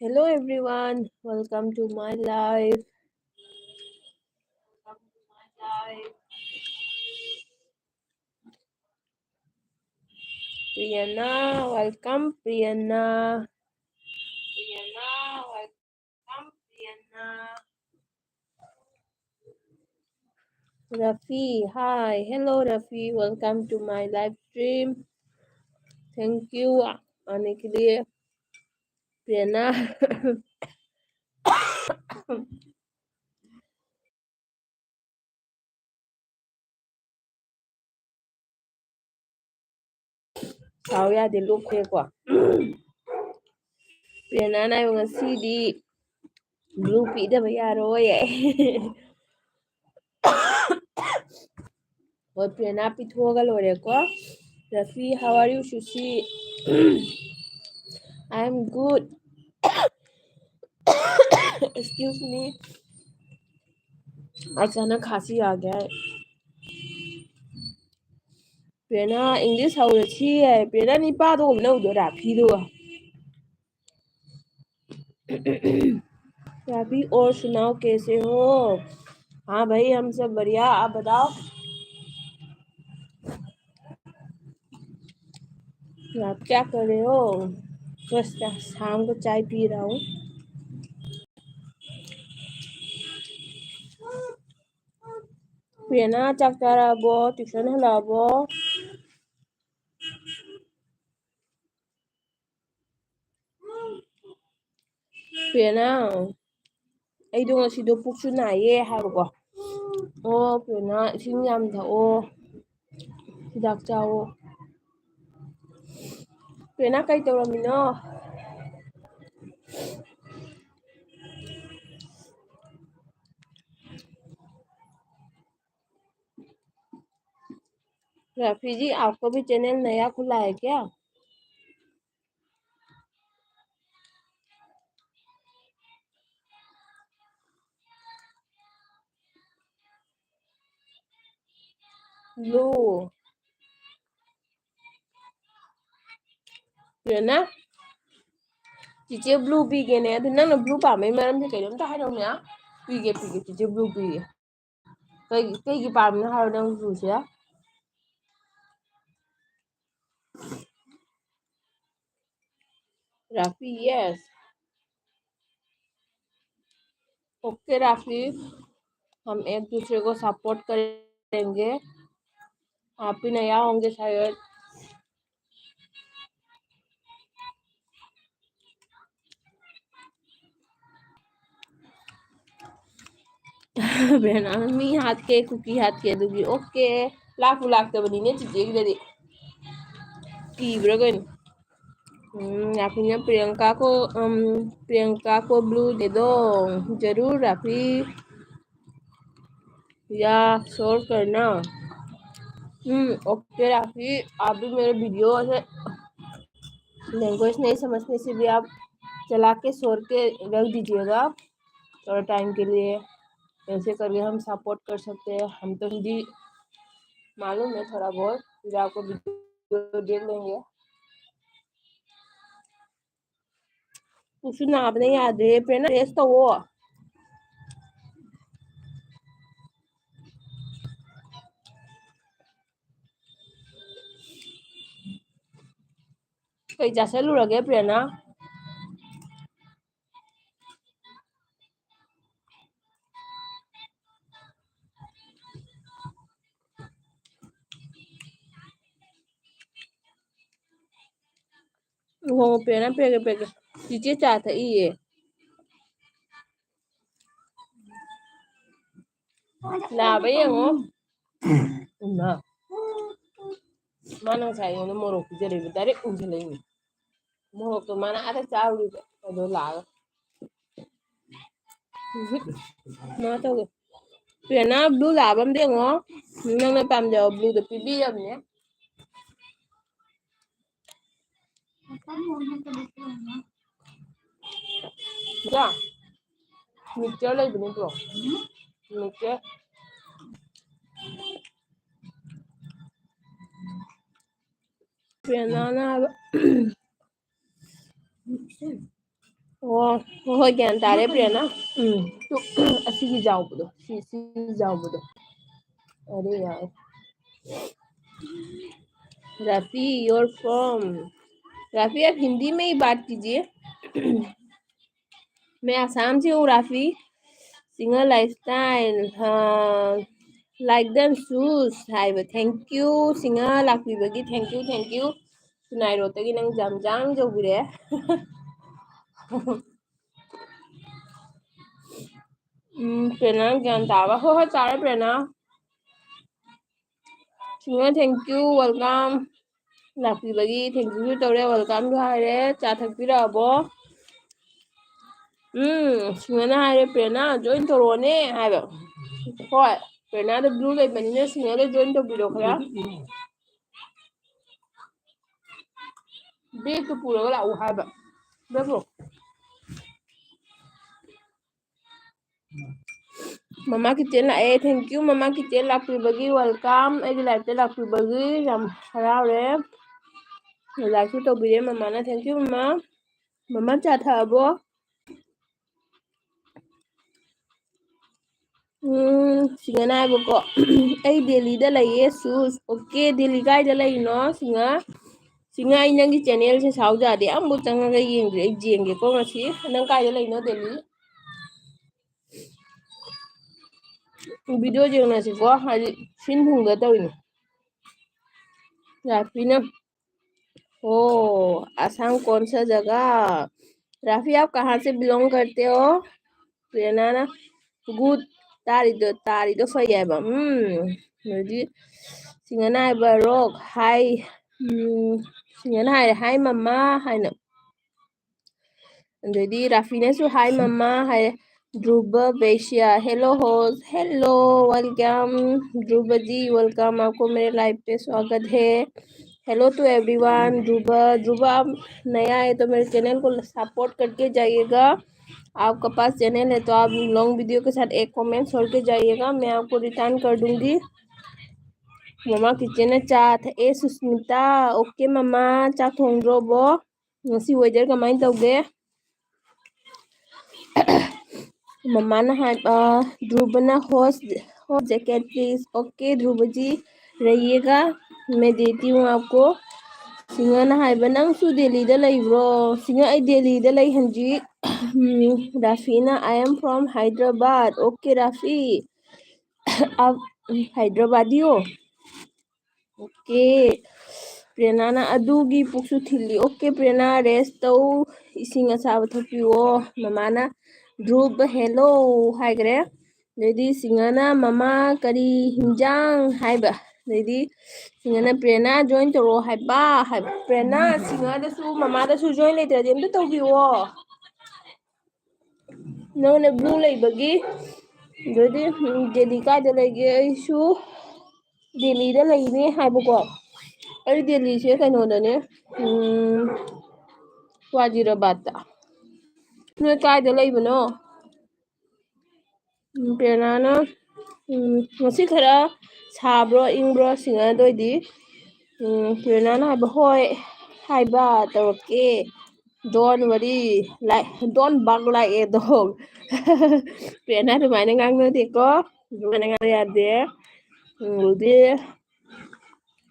Hello everyone, welcome to my live. Priyana, welcome Priyana. Rafi, hi. Hello Rafi, welcome to my live stream. Thank you आने के लिए प्रियना. ꯁꯥꯎ ꯌꯥꯗꯦ ꯂꯣꯛꯈ꯭ꯔꯦꯀꯣ. ꯄ꯭ꯔꯤꯌꯥꯅꯥꯅ ꯉꯁꯤꯗꯤ blue ꯄꯤꯗꯕ ꯌꯥꯔꯣꯏ. ꯍꯣꯏ ꯄ꯭ꯔꯤꯌꯥꯅꯥ ꯄꯤꯊꯣꯛꯑꯒ ꯂꯣꯏꯔꯦꯀꯣ. Rafi, how are you, Shushi? I am good. Excuse me. अचानक खांसी आ गया है. प्रेरणा इंग्लिश हौरसी है. प्रेरणा निपादो नौदो राफीदो. राफी और सुनाओ कैसे हो? हाँ भाई हम सब बढ़िया, आप बताओ. आप क्या कर रहे हो? बस शाम को चाय पी रहा हूँ. प्रेरणा चाक चाराबो, ट्यूशन हलाबो. प्रेरणा ꯑꯩꯗꯣ ꯉꯁꯤꯗꯣ ꯄꯨꯛꯁꯨ ꯅꯥꯏꯌꯦ ꯍꯥꯏꯕꯀꯣ. ꯑꯣ ꯄ꯭ꯔꯦꯔꯅꯥ ꯏꯁꯤꯡ ꯌꯥꯝ ꯊꯛꯑꯣ, ꯍꯤꯗꯥꯛ ꯆꯥꯋꯣ. ꯄ꯭ꯔꯦꯔꯅꯥ ꯀꯩ ꯇꯧꯔꯝꯃꯤꯅꯣ? राफी जी आपको भी चैनल नया खुला है क्या? ब्लू प्रेरणा चिचे ब्लू पीगेने. ꯑꯗꯨ ꯅꯪꯅ ब्लू ꯄꯥꯝꯕꯩ ꯃꯔꯝꯁꯦ ꯀꯩꯅꯣꯝꯇ ꯍꯥꯏꯔꯛꯎꯅꯦ. ꯄꯤꯒꯦ चिचे ब्लू पीगे. कई पामनो हारो नंग ब्लूसे? राफी यस. ओके राफी, हम एक दूसरे को सपोर्ट करेंगे. आप भी नया होंगे शायद. प्रेरणा मी हाथ के कुकी हाथ के दूंगी. ओके लाकू लाक्तबनीने चिचेगीददी कीब्रा कइनो. राफी ने प्रियंका को ब्लू दे दो. जरूर राफी, या शोर करना. ओके राफी, आप भी मेरे वीडियो से लैंग्वेज नहीं समझने से भी आप चला के शोर के रख दीजिएगा थोड़ा टाइम के लिए. ऐसे करके हम सपोर्ट कर सकते हैं. हम तो हिंदी मालूम है थोड़ा बहुत, फिर आपको वीडियो दे देंगे. कुछ ना आपने याद है पे ना रेस तो वो कई जैसे लुढ़गे प्रेरणा. वो प्रेरणा पेगे पेगे चीचे चाहता ही ये लाबे यंगो. ना मानो चाहिए मोरो की जरे बेचारे उछलेंगे. मोरो तो माना आता चावड़ी तो लागा. ना तो प्रेरणा ब्लू लाबम देंगो. नंगे पाम जाओ ब्लू तो पीबी हमने. जा मिक्सचर ले बनी तो मिक्सचर प्रेरणा ना ꯑꯣ ꯍꯣꯏ ꯒ꯭ꯌꯥꯟ ꯇꯥꯔꯦ ꯄ꯭ꯔꯦꯔꯅꯥ ꯑꯁꯤꯒꯤ ꯌꯥꯎꯕꯗꯣ ꯁꯤ ꯌꯥꯎꯕꯗꯣ अरे यार राफी योर फ्रॉम राफी आप हिंदी में ही बात कीजिए मैं आसाम से हूँ राफी सिंगल लाइफस्टाइल हाँ लाइक देम शूज हाइबा थैंक यू सिंगा लाक्पीबगी थैंक यू सुनाइरोतगी नंग जामजांग जौबिरे प्रेरणा ज्ञान तावा हो तारे प्रेरणा सिंगा थैंक यू वेलकम लाक्पीबगी थैंक यू तौरे वेलकम दो हारे चा थकपिराबो सिंगाना हारे प्रेरणा जॉइन तौरोने हाइबा होय प्रेरणा द ब्लू लेबनिने सिंगा जॉइन तौबिरो खरा बेग तो पूरा लाऊ हाइबा देखो ममा किचन लाए थैंक यू ममा किचन लाक्पीबगी वेलकम एगी लाइफ लाक्पीबगी याम हराउरे लाइक तौबिरे ममाना थैंक यू ममा ममा चा थाबो सिंगाना हाइबको अई दिल्लीदा लइए सूस ओके दिल्ली कायदा लइनो सिंगा सिंगा आई नंगी चैनल से साउजादे अम्बु चंगागा येंग्रे जेंगे को ngasi nang कायदा लइनो दिल्ली वीडियो जेंगनासी को हाली सिन भुंगा तविनो राफीना ओ आसाम कौन सा जगह राफी आप कहाँ से बिलोंग करते हो प्रेरणा ना गुड तारीदो फैयाबा नदी सिंगाना हाइबा रॉक हाय सिंगाना हाय मम्मा हायना अदैदी राफीनासु हाय मम्मा हाय ध्रुव बेशिया hello host hello welcome Dhruv ji welcome आपको मेरे लाइव पे स्वागत है हेलो टू एवरीवन ध्रुव आप नया है तो मेरे चैनल को सपोर्ट करके जाइएगा आपका पास चैनल है तो आप लॉन्ग वीडियो के साथ एक कमेंट छोड़ के जाइएगा मैं आपको रिटर्न कर दूंगी ममा किचन चाट ए सुस्मिता ओके ममा चाट थोंद्रोबो ngasi weather kamain tawge ममाना हाइबा ध्रुवना host jacket please okay Dhruv ji रहिएगा मैं देती हूँ आपको सिंगाना हाइबा नंगसु दिल्लीदा लइब्रो सिंगा आई दिल्लीदा लइ हंजी राफीना I am from Hyderabad okay Rafi आप हैदराबादी हो ओके प्रेरणा अदुगी पुक्सु थिल्ली ओके प्रेरणा रेस्ट तौ इसिंग असाबा थपिओ ममाना ध्रुव हेलो हाइग्रे लेडी सिंगाना ममा करी हिंजांग हाइबा लेडी सिंगाना प्रेरणा जॉइन तौरो हाइबा प्रेरणा सिंगादसु ममादसु जॉइन लेतरादि अमता तौबिओ नौना ब्लू लेबगी लेडी दिल्ली कायदा लेगे आइसु दिल्लीदा लेने हाइबको अरे दिल्ली से कइनोदने वाजिराबाद नोय कायदा लेबनो प्रेरणाना ngasi khara sabro ingro singa doidi प्रेरणाना हाइबा होय हाइबा तौरके don't worry like don't bark like a dog प्रेरणा तुम्हारे ngang देखो तुम्हारे ngang यादे उदी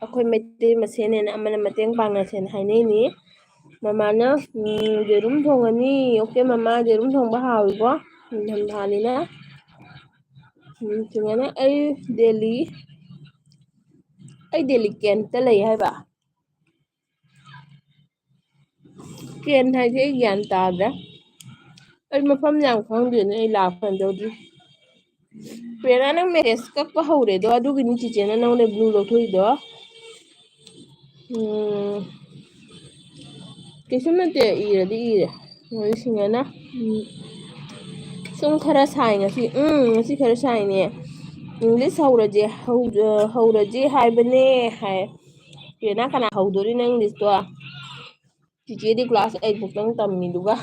अखोय मैते मसेनेना अमना मतेंग पांगनासेन हाइनेनी ममाना जेरुम थोंगनी ओके ममा जेरुम थोंबा हाविबो निंथमथानिना सिंगाना आई दिल्ली कैंपता लई हाइबा कैन हाइसे आई ग्यान तादे आई मफम याम खंगदेने आई लाफंदौदी प्रेरणा नंग मेरेज कक्पा हौरेदो अदुगिनि चिचेना नंगले ब्लू लौथोइदो कैसे नते इरदी इरे सिंगाना sum khara sai ngasi ngasi khara sai ne english hौरजे हाइबने हाय प्रेरणा kana हौदोरि नंग english तो चिचेदी क्लास 8 बुक्तंग तम्मिदुगा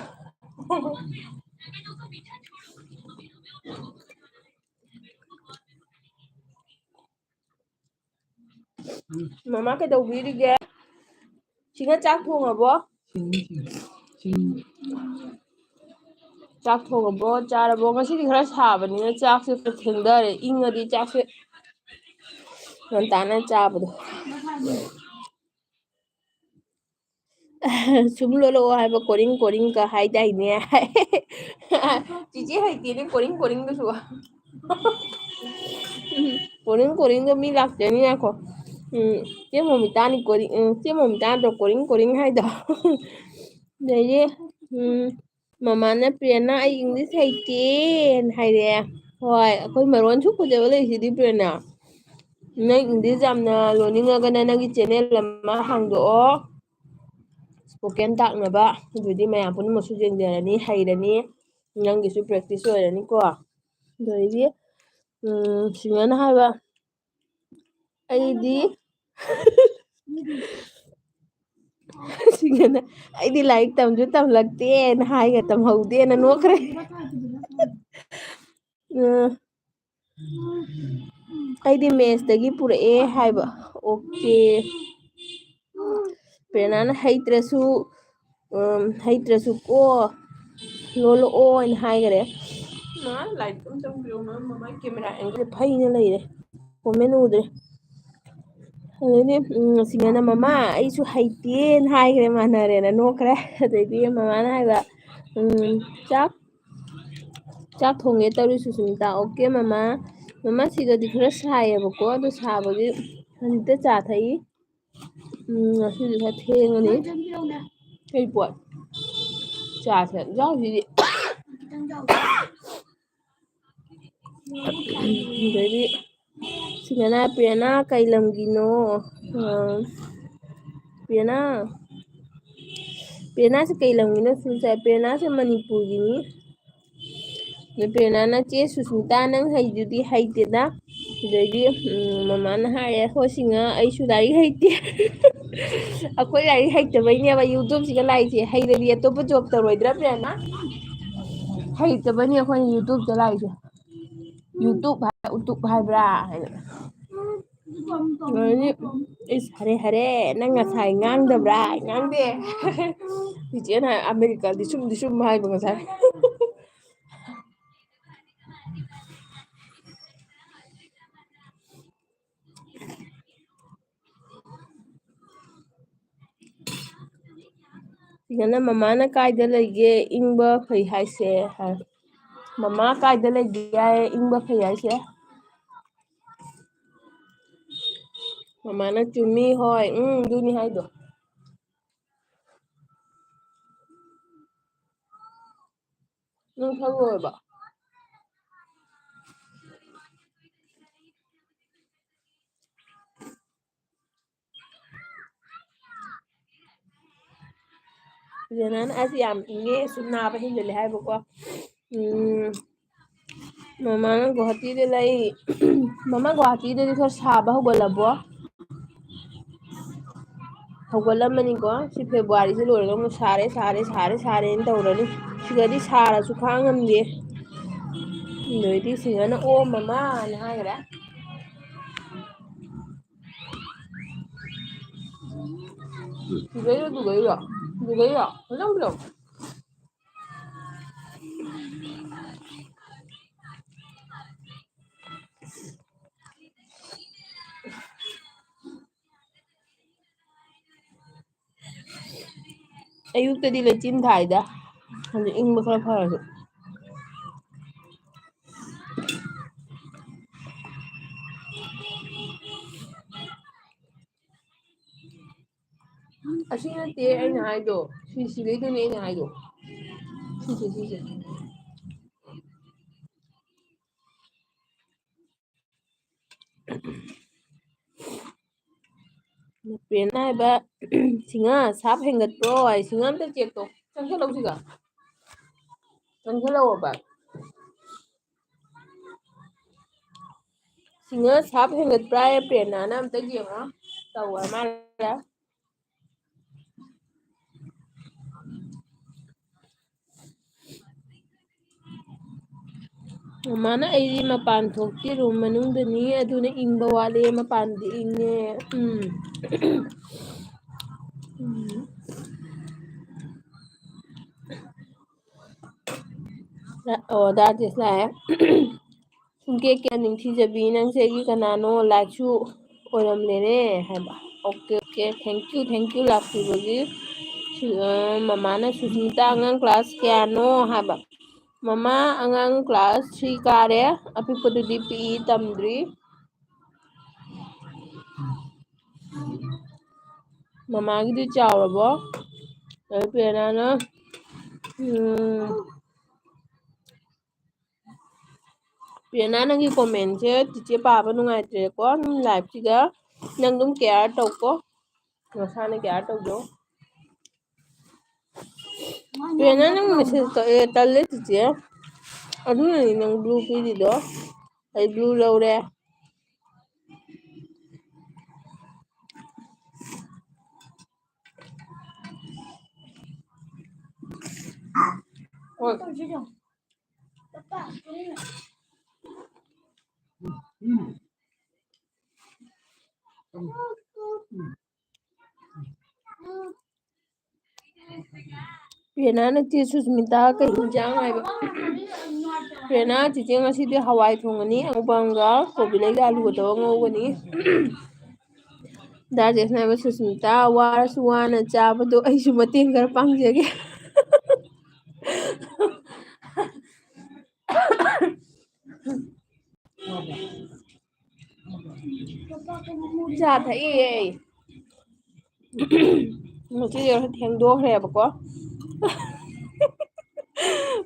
ममा के दौबिरिगे सिंगा चाक थोंगबो ꯆꯥꯛ ꯊꯣꯡꯉꯕ꯭ꯔꯣ ꯆꯥꯔꯕ꯭ꯔꯣ ꯉꯁꯤꯗꯤ ꯈꯔ ꯁꯥꯕꯅꯤꯅ ꯆꯥꯛꯁꯦ ꯈꯔ ꯊꯦꯡꯊꯔꯦ ꯏꯪꯉꯗꯤ ꯆꯥꯛꯁꯦ ꯉꯟꯇꯥꯅ ꯆꯥꯕꯗꯣ ꯁꯨꯝ ꯂꯣꯜꯂꯛꯑꯣ ꯍꯥꯏꯕ ꯀꯣꯔꯤꯡ ꯀꯣꯔꯤꯡꯒ ꯍꯥꯏꯗꯥꯏꯅꯦ ꯆꯤꯆꯦ ꯍꯩꯇꯦꯅꯦ ꯀꯣꯔꯤꯡ ꯀꯣꯔꯤꯡꯒꯁꯨ ꯀꯣꯔꯤꯡ ꯀꯣꯔꯤꯡꯒ ꯃꯤ ꯂꯥꯛꯆꯅꯤ ꯉꯥꯏꯈꯣ ꯆꯦ ꯃꯣꯃꯤꯇꯥꯅꯤ ꯀꯣꯔꯤꯡ ꯆꯦ ꯃꯣꯃꯤꯇꯥ ꯅꯠꯇ꯭ꯔꯣ ꯀꯣꯔꯤꯡ ꯀꯣꯔꯤꯡ ꯍꯥꯏꯗꯣ ꯑꯗꯩꯗꯤ ꯃꯃꯥꯅ ꯄ꯭ꯔꯦꯔꯅꯥ ꯑꯩ ꯏꯪꯂꯤꯁ ꯍꯩꯇꯦꯅ ꯍꯥꯏꯔꯛꯑꯦ ꯍꯣꯏ ꯑꯩꯈꯣꯏ ꯃꯔꯣꯟ ꯁꯨꯛ ꯐꯖꯕ ꯂꯩꯁꯤꯗꯤ ꯄ꯭ꯔꯦꯔꯅꯥ ꯅꯪ ꯏꯪꯂꯤꯁ ꯌꯥꯝꯅ ꯂꯣꯟꯅꯤꯡꯉꯒꯅ ꯅꯪꯒꯤ ꯆꯦꯅꯦꯜ ꯑꯃ ꯍꯥꯡꯗꯣꯛꯑꯣ ꯁ꯭ꯄꯣꯀꯦꯟ ꯇꯥꯛꯅꯕ ꯑꯗꯨꯗꯤ ꯃꯌꯥꯝ ꯄꯨꯝꯅꯃꯛꯁꯨ ꯌꯦꯡꯖꯔꯅꯤ ꯍꯩꯔꯅꯤ ꯅꯪꯒꯤꯁꯨ ꯄ꯭ꯔꯦꯛꯇꯤꯁ ꯑꯣꯏꯔꯅꯤꯀꯣ ꯑꯗꯩꯗꯤ ꯁꯤꯡꯍꯅ ꯍꯥꯏꯕ ꯑꯩꯗꯤ ꯁꯤꯡꯍꯅ ꯑꯩꯗꯤ ꯂꯥꯏꯔꯤꯛ ꯇꯝꯁꯨ ꯇꯝꯂꯛꯇꯦꯅ ꯍꯥꯏꯒ ꯇꯝꯍꯧꯗꯦꯅ ꯅꯣꯛꯈ꯭ꯔꯦ ꯑꯩꯗꯤ ꯃꯦꯠꯁꯇꯒꯤ ꯄꯨꯔꯛꯑꯦ ꯍꯥꯏꯕ ꯑꯣꯀꯦ ꯄ꯭ꯔꯦꯔꯅꯥꯅ ꯍꯩꯇ꯭ꯔꯁꯨ ꯀꯣ ꯂꯣꯜꯂꯛꯑꯣꯅ ꯍꯥꯏꯈꯔꯦ ꯂꯥꯏꯠ ꯑꯃ ꯆꯪꯕꯤꯌꯣ ꯃꯃꯥꯏ ꯀꯦꯃꯦꯔꯥ ꯑꯦꯡꯒꯜ ꯐꯩꯅ ꯂꯩꯔꯦ ꯀꯣꯃꯦꯟ ꯎꯗ꯭ꯔꯦ ꯑꯗꯩꯗꯤ ꯁꯤꯡꯍꯅ ꯃꯃꯥ ꯑꯩꯁꯨ ꯍꯩꯇꯦꯅ ꯍꯥꯏꯈ꯭ꯔꯦ ꯃꯥꯟꯅꯔꯦꯅ ꯅꯣꯛꯈ꯭ꯔꯦ ꯑꯗꯩꯗꯤ ꯃꯃꯥꯅ ꯍꯥꯏꯕ ꯆꯥꯛ ꯊꯣꯡꯒꯦ ꯇꯧꯔꯤ ꯁꯨꯁꯃꯤꯇꯥ ꯑꯣꯀꯦ ꯃꯃꯥ ꯃꯃꯥ ꯁꯤꯗꯗꯤ ꯈꯔ ꯁꯥꯏꯌꯦꯕꯀꯣ ꯑꯗꯨ ꯁꯥꯕꯒꯤ ꯍꯧꯖꯤꯛꯇ ꯆꯥ ꯊꯛꯏ ꯉꯁꯤꯗꯤ ꯈꯔ ꯊꯦꯡꯉꯅꯤ ꯀꯩ ꯄꯣꯠ ꯆꯥꯁꯦ ꯆꯥꯎꯁꯤꯗꯤ ꯑꯗꯩꯗꯤ ꯁꯤꯡꯍꯅ ꯄ꯭ꯔꯦꯔꯅꯥ ꯀꯩ ꯂꯝꯒꯤꯅꯣ ꯄ꯭ꯔꯦꯔꯅꯥꯁꯦ ꯀꯩ ꯂꯝꯒꯤꯅꯣ ꯄ꯭ꯔꯦꯔꯅꯥꯁꯦ ꯃꯅꯤꯄꯨꯔꯒꯤꯅꯤ ꯄ꯭ꯔꯦꯔꯅꯥꯅ ꯆꯦ ꯁꯨꯁꯃꯤꯇꯥ ꯅꯪ ꯍꯩꯗꯨꯗꯤ ꯍꯩꯇꯦꯗ ꯑꯗꯩꯗꯤ ꯃꯃꯥꯅ ꯍꯥꯏꯔꯦ ꯍꯣꯏ ꯁꯤꯡꯍ ꯑꯩꯁꯨ ꯂꯥꯏꯔꯤꯛ ꯍꯩꯇꯦ ꯑꯩꯈꯣꯏ ꯂꯥꯏꯔꯤꯛ ꯍꯩꯇꯕꯩꯅꯦꯕ ꯌꯨꯇꯨꯞꯁꯤꯒ ꯂꯥꯛꯏꯁꯦ ꯍꯩꯔꯗꯤ ꯑꯇꯣꯞꯄ ꯖꯣꯕ ꯇꯧꯔꯣꯏꯗ꯭ꯔꯥ ꯄ꯭ꯔꯦꯔꯅꯥ ꯍꯩꯇꯕꯅꯤ ꯑꯩꯈꯣꯏꯅ ꯌꯨꯇꯨꯞꯇ ꯂꯥꯛꯏꯁꯦ ꯌꯨꯇꯨꯞ ꯎꯇꯨꯞ ꯍꯥꯏꯕ꯭ꯔꯥ ꯍꯥꯏꯅ ꯏꯁ ꯍꯔꯦ ꯍꯔꯦ ꯅꯪ ꯉꯁꯥꯏ ꯉꯥꯡꯗꯕ꯭ꯔꯥ ꯉꯥꯡꯗꯦ ꯆꯤꯆꯦꯅ ꯑꯃꯦꯔꯤꯀꯥꯗꯤ ꯁꯨꯝꯗꯤ ꯁꯨꯝ ꯍꯥꯏꯕ ꯉꯁꯥꯏ ꯁꯤꯡꯍꯅ ꯃꯃꯥꯅ ꯀꯥꯏꯗ ꯂꯩꯒꯦ ꯏꯪꯕ ꯐꯩ ꯍꯥꯏꯁꯦ ꯃꯃꯥ ꯀꯥꯏꯗ ꯂꯩꯒꯦ ꯌꯥꯏ ꯏꯪꯕ ꯐꯩ ꯍꯥꯏꯁꯦ ꯃꯃꯥꯅ ꯆꯨꯝꯃꯤ ꯍꯣꯏ ꯑꯗꯨꯅꯤ ꯍꯥꯏꯗꯣ ꯅꯪ ꯈꯪꯉꯣꯏꯕ ꯄ꯭ꯔꯦꯔꯅꯥꯅ ꯑꯁ ꯌꯥꯝ ꯏꯪꯉꯦ ꯁꯨꯝ ꯅꯥꯕ ꯍꯦꯟꯖꯤꯜꯂꯦ ꯍꯥꯏꯕꯀꯣ ꯃꯃꯥꯅ ꯒꯨꯋꯥꯍꯥꯇꯤꯗ ꯂꯩ ꯃꯃꯥ ꯒꯨꯋꯥꯍꯥꯇꯤꯗꯗꯤ ꯈꯔ ꯁꯥꯕ ꯍꯧꯒꯠꯂꯕꯣ ꯍꯧꯒꯠꯂꯝꯃꯅꯤꯀꯣ ꯁꯤ ꯐꯦꯕꯋꯥꯔꯤꯁꯤ ꯂꯣꯏꯔꯒ ꯑꯃꯨꯛ ꯁꯥꯔꯦꯅ ꯇꯧꯔꯅꯤ ꯁꯤꯗꯗꯤ ꯁꯥꯔꯁꯨ ꯈꯥꯡꯉꯝꯗꯦ ꯑꯗꯩꯗꯤ ꯁꯤꯡꯍꯅ ꯑꯣ ꯃꯃꯥꯅ ꯍꯥꯏꯈꯔꯦ ꯑꯌꯨꯛꯇꯗꯤ ꯂꯩꯆꯤꯟ ꯊꯥꯏꯗ ꯍꯧꯖꯤꯛ ꯏꯪꯕ ꯈꯔ ꯐꯔꯁꯨ ꯑꯁꯤ ꯅꯠꯇꯦ ꯑꯩꯅ ꯍꯥꯏꯗꯣ ꯁꯤꯗꯩꯗꯨꯅꯦ ꯑꯩꯅ ꯍꯥꯏꯗꯣ ꯁꯤꯁꯦ ꯄ꯭ꯔꯦꯔꯅꯥ ꯍꯥꯏꯕ ꯁꯤꯡꯍ ꯁꯥꯞ ꯍꯦꯟꯒꯠꯄ꯭ꯔꯣ ꯁꯤꯡꯍ ꯑꯝꯇ ꯆꯦꯛ ꯇꯧ ꯆꯪꯁꯤꯜꯂꯧꯁꯤꯒ ꯆꯪꯁꯤꯜꯂꯛꯑꯣꯕ ꯁꯤꯡꯍ ꯁꯥꯞ ꯍꯦꯟꯒꯠꯄ꯭ꯔꯥ ꯄ꯭ꯔꯦꯔꯅꯥꯅ ꯑꯝꯇ ꯌꯦꯡꯉꯣ ꯇꯧꯔ ꯃꯥꯜꯂꯦ ꯃꯃꯥꯅ ꯑꯩꯗꯤ ꯃꯄꯥꯟ ꯊꯣꯛꯇꯦ ꯔꯨꯝ ꯃꯅꯨꯡꯗꯅꯤ ꯑꯗꯨꯅ ꯏꯪꯕ ꯋꯥꯠꯂꯦ ꯃꯄꯥꯟꯗꯤ ꯏꯪꯉꯦ ꯑꯣ ꯗꯥꯗꯤꯁ ꯂꯥꯛꯑꯦ ꯁꯨꯝꯀꯦ ꯅꯤꯡꯊꯤꯖꯕꯤ ꯅꯪꯁꯦ ꯑꯩꯒꯤ ꯀꯅꯥꯅꯣ ꯂꯥꯏꯛꯁꯨ ꯑꯣꯏꯔꯝꯂꯦꯅꯦ ꯍꯥꯏꯕ ꯑꯣꯀꯦ ꯑꯣꯀꯦ ꯊꯦꯡꯀ꯭ꯌꯨ ꯂꯥꯛꯄꯤꯕꯒꯤ ꯃꯃꯥꯅ ꯁꯨꯁꯃꯤꯇꯥ ꯑꯉꯥꯡ ꯀ꯭ꯂꯥꯁ ꯀꯌꯥꯅꯣ ꯍꯥꯏꯕ ꯃꯃꯥ ꯑꯉꯥꯡ ꯀ꯭ꯂꯥꯁ 3 ꯀꯥꯔꯦ ꯑꯄꯤꯛꯄꯗꯨꯗꯤ ꯄꯤꯛꯏ ꯇꯝꯗ꯭ꯔꯤ ꯃꯃꯥꯒꯤꯗꯤ ꯆꯥꯎꯔꯕꯣ ꯄꯦꯅꯥꯅ ꯄꯦꯅꯥ ꯅꯪꯒꯤ ꯀꯣꯃꯦꯟꯁꯦ ꯆꯤꯆꯦ ꯄꯥꯕ ꯅꯨꯡꯉꯥꯏꯇ꯭ꯔꯦꯀꯣ ꯂꯥꯏꯐꯁꯤꯒ ꯅꯪ ꯑꯗꯨꯝ ꯀꯦꯌꯥꯔ ꯇꯧꯀꯣ ꯅꯁꯥꯅ ꯀꯦꯌꯥꯔ ꯇꯧꯖꯧ ꯄꯦꯅꯥ ꯅꯪ ꯃꯦꯁꯦꯖ ꯀꯛꯑꯦ ꯇꯜꯂꯦ ꯆꯤꯆꯦ ꯑꯗꯨꯅꯅꯤ ꯅꯪ ꯕ꯭ꯂꯨ ꯄꯤꯔꯤꯗꯣ ꯑꯩ ꯕ꯭ꯂꯨ ꯂꯧꯔꯦ ꯄꯦꯅꯥꯅ ꯆꯦ ꯁꯨꯁꯃꯤꯇꯥ ꯀꯩ ꯍꯤꯟꯖꯥꯡ ꯍꯥꯏꯕ ꯄꯦꯅꯥ ꯆꯤꯆꯦ ꯉꯁꯤꯗꯤ ꯍꯋꯥꯏ ꯊꯣꯡꯉꯅꯤ ꯑꯪꯄꯝꯒ ꯀꯣꯕꯤꯂꯩꯒ ꯑꯂꯨꯒ ꯇꯧꯔꯒ ꯉꯧꯒꯅꯤ ꯗꯥꯖꯦꯁꯅ ꯍꯥꯏꯕ ꯁꯨꯁꯃꯤꯇꯥ ꯋꯥꯔꯁꯨ ꯋꯥꯅ ꯆꯥꯕꯗꯣ ꯑꯩꯁꯨ ꯃꯇꯦꯡ ꯈꯔ ꯄꯥꯡꯖꯒꯦ ꯆꯥ ꯊꯛꯏꯌꯦ ꯉꯁꯤꯁꯦ ꯊꯦꯡꯗꯣꯛꯈ꯭ꯔꯦꯕꯀꯣ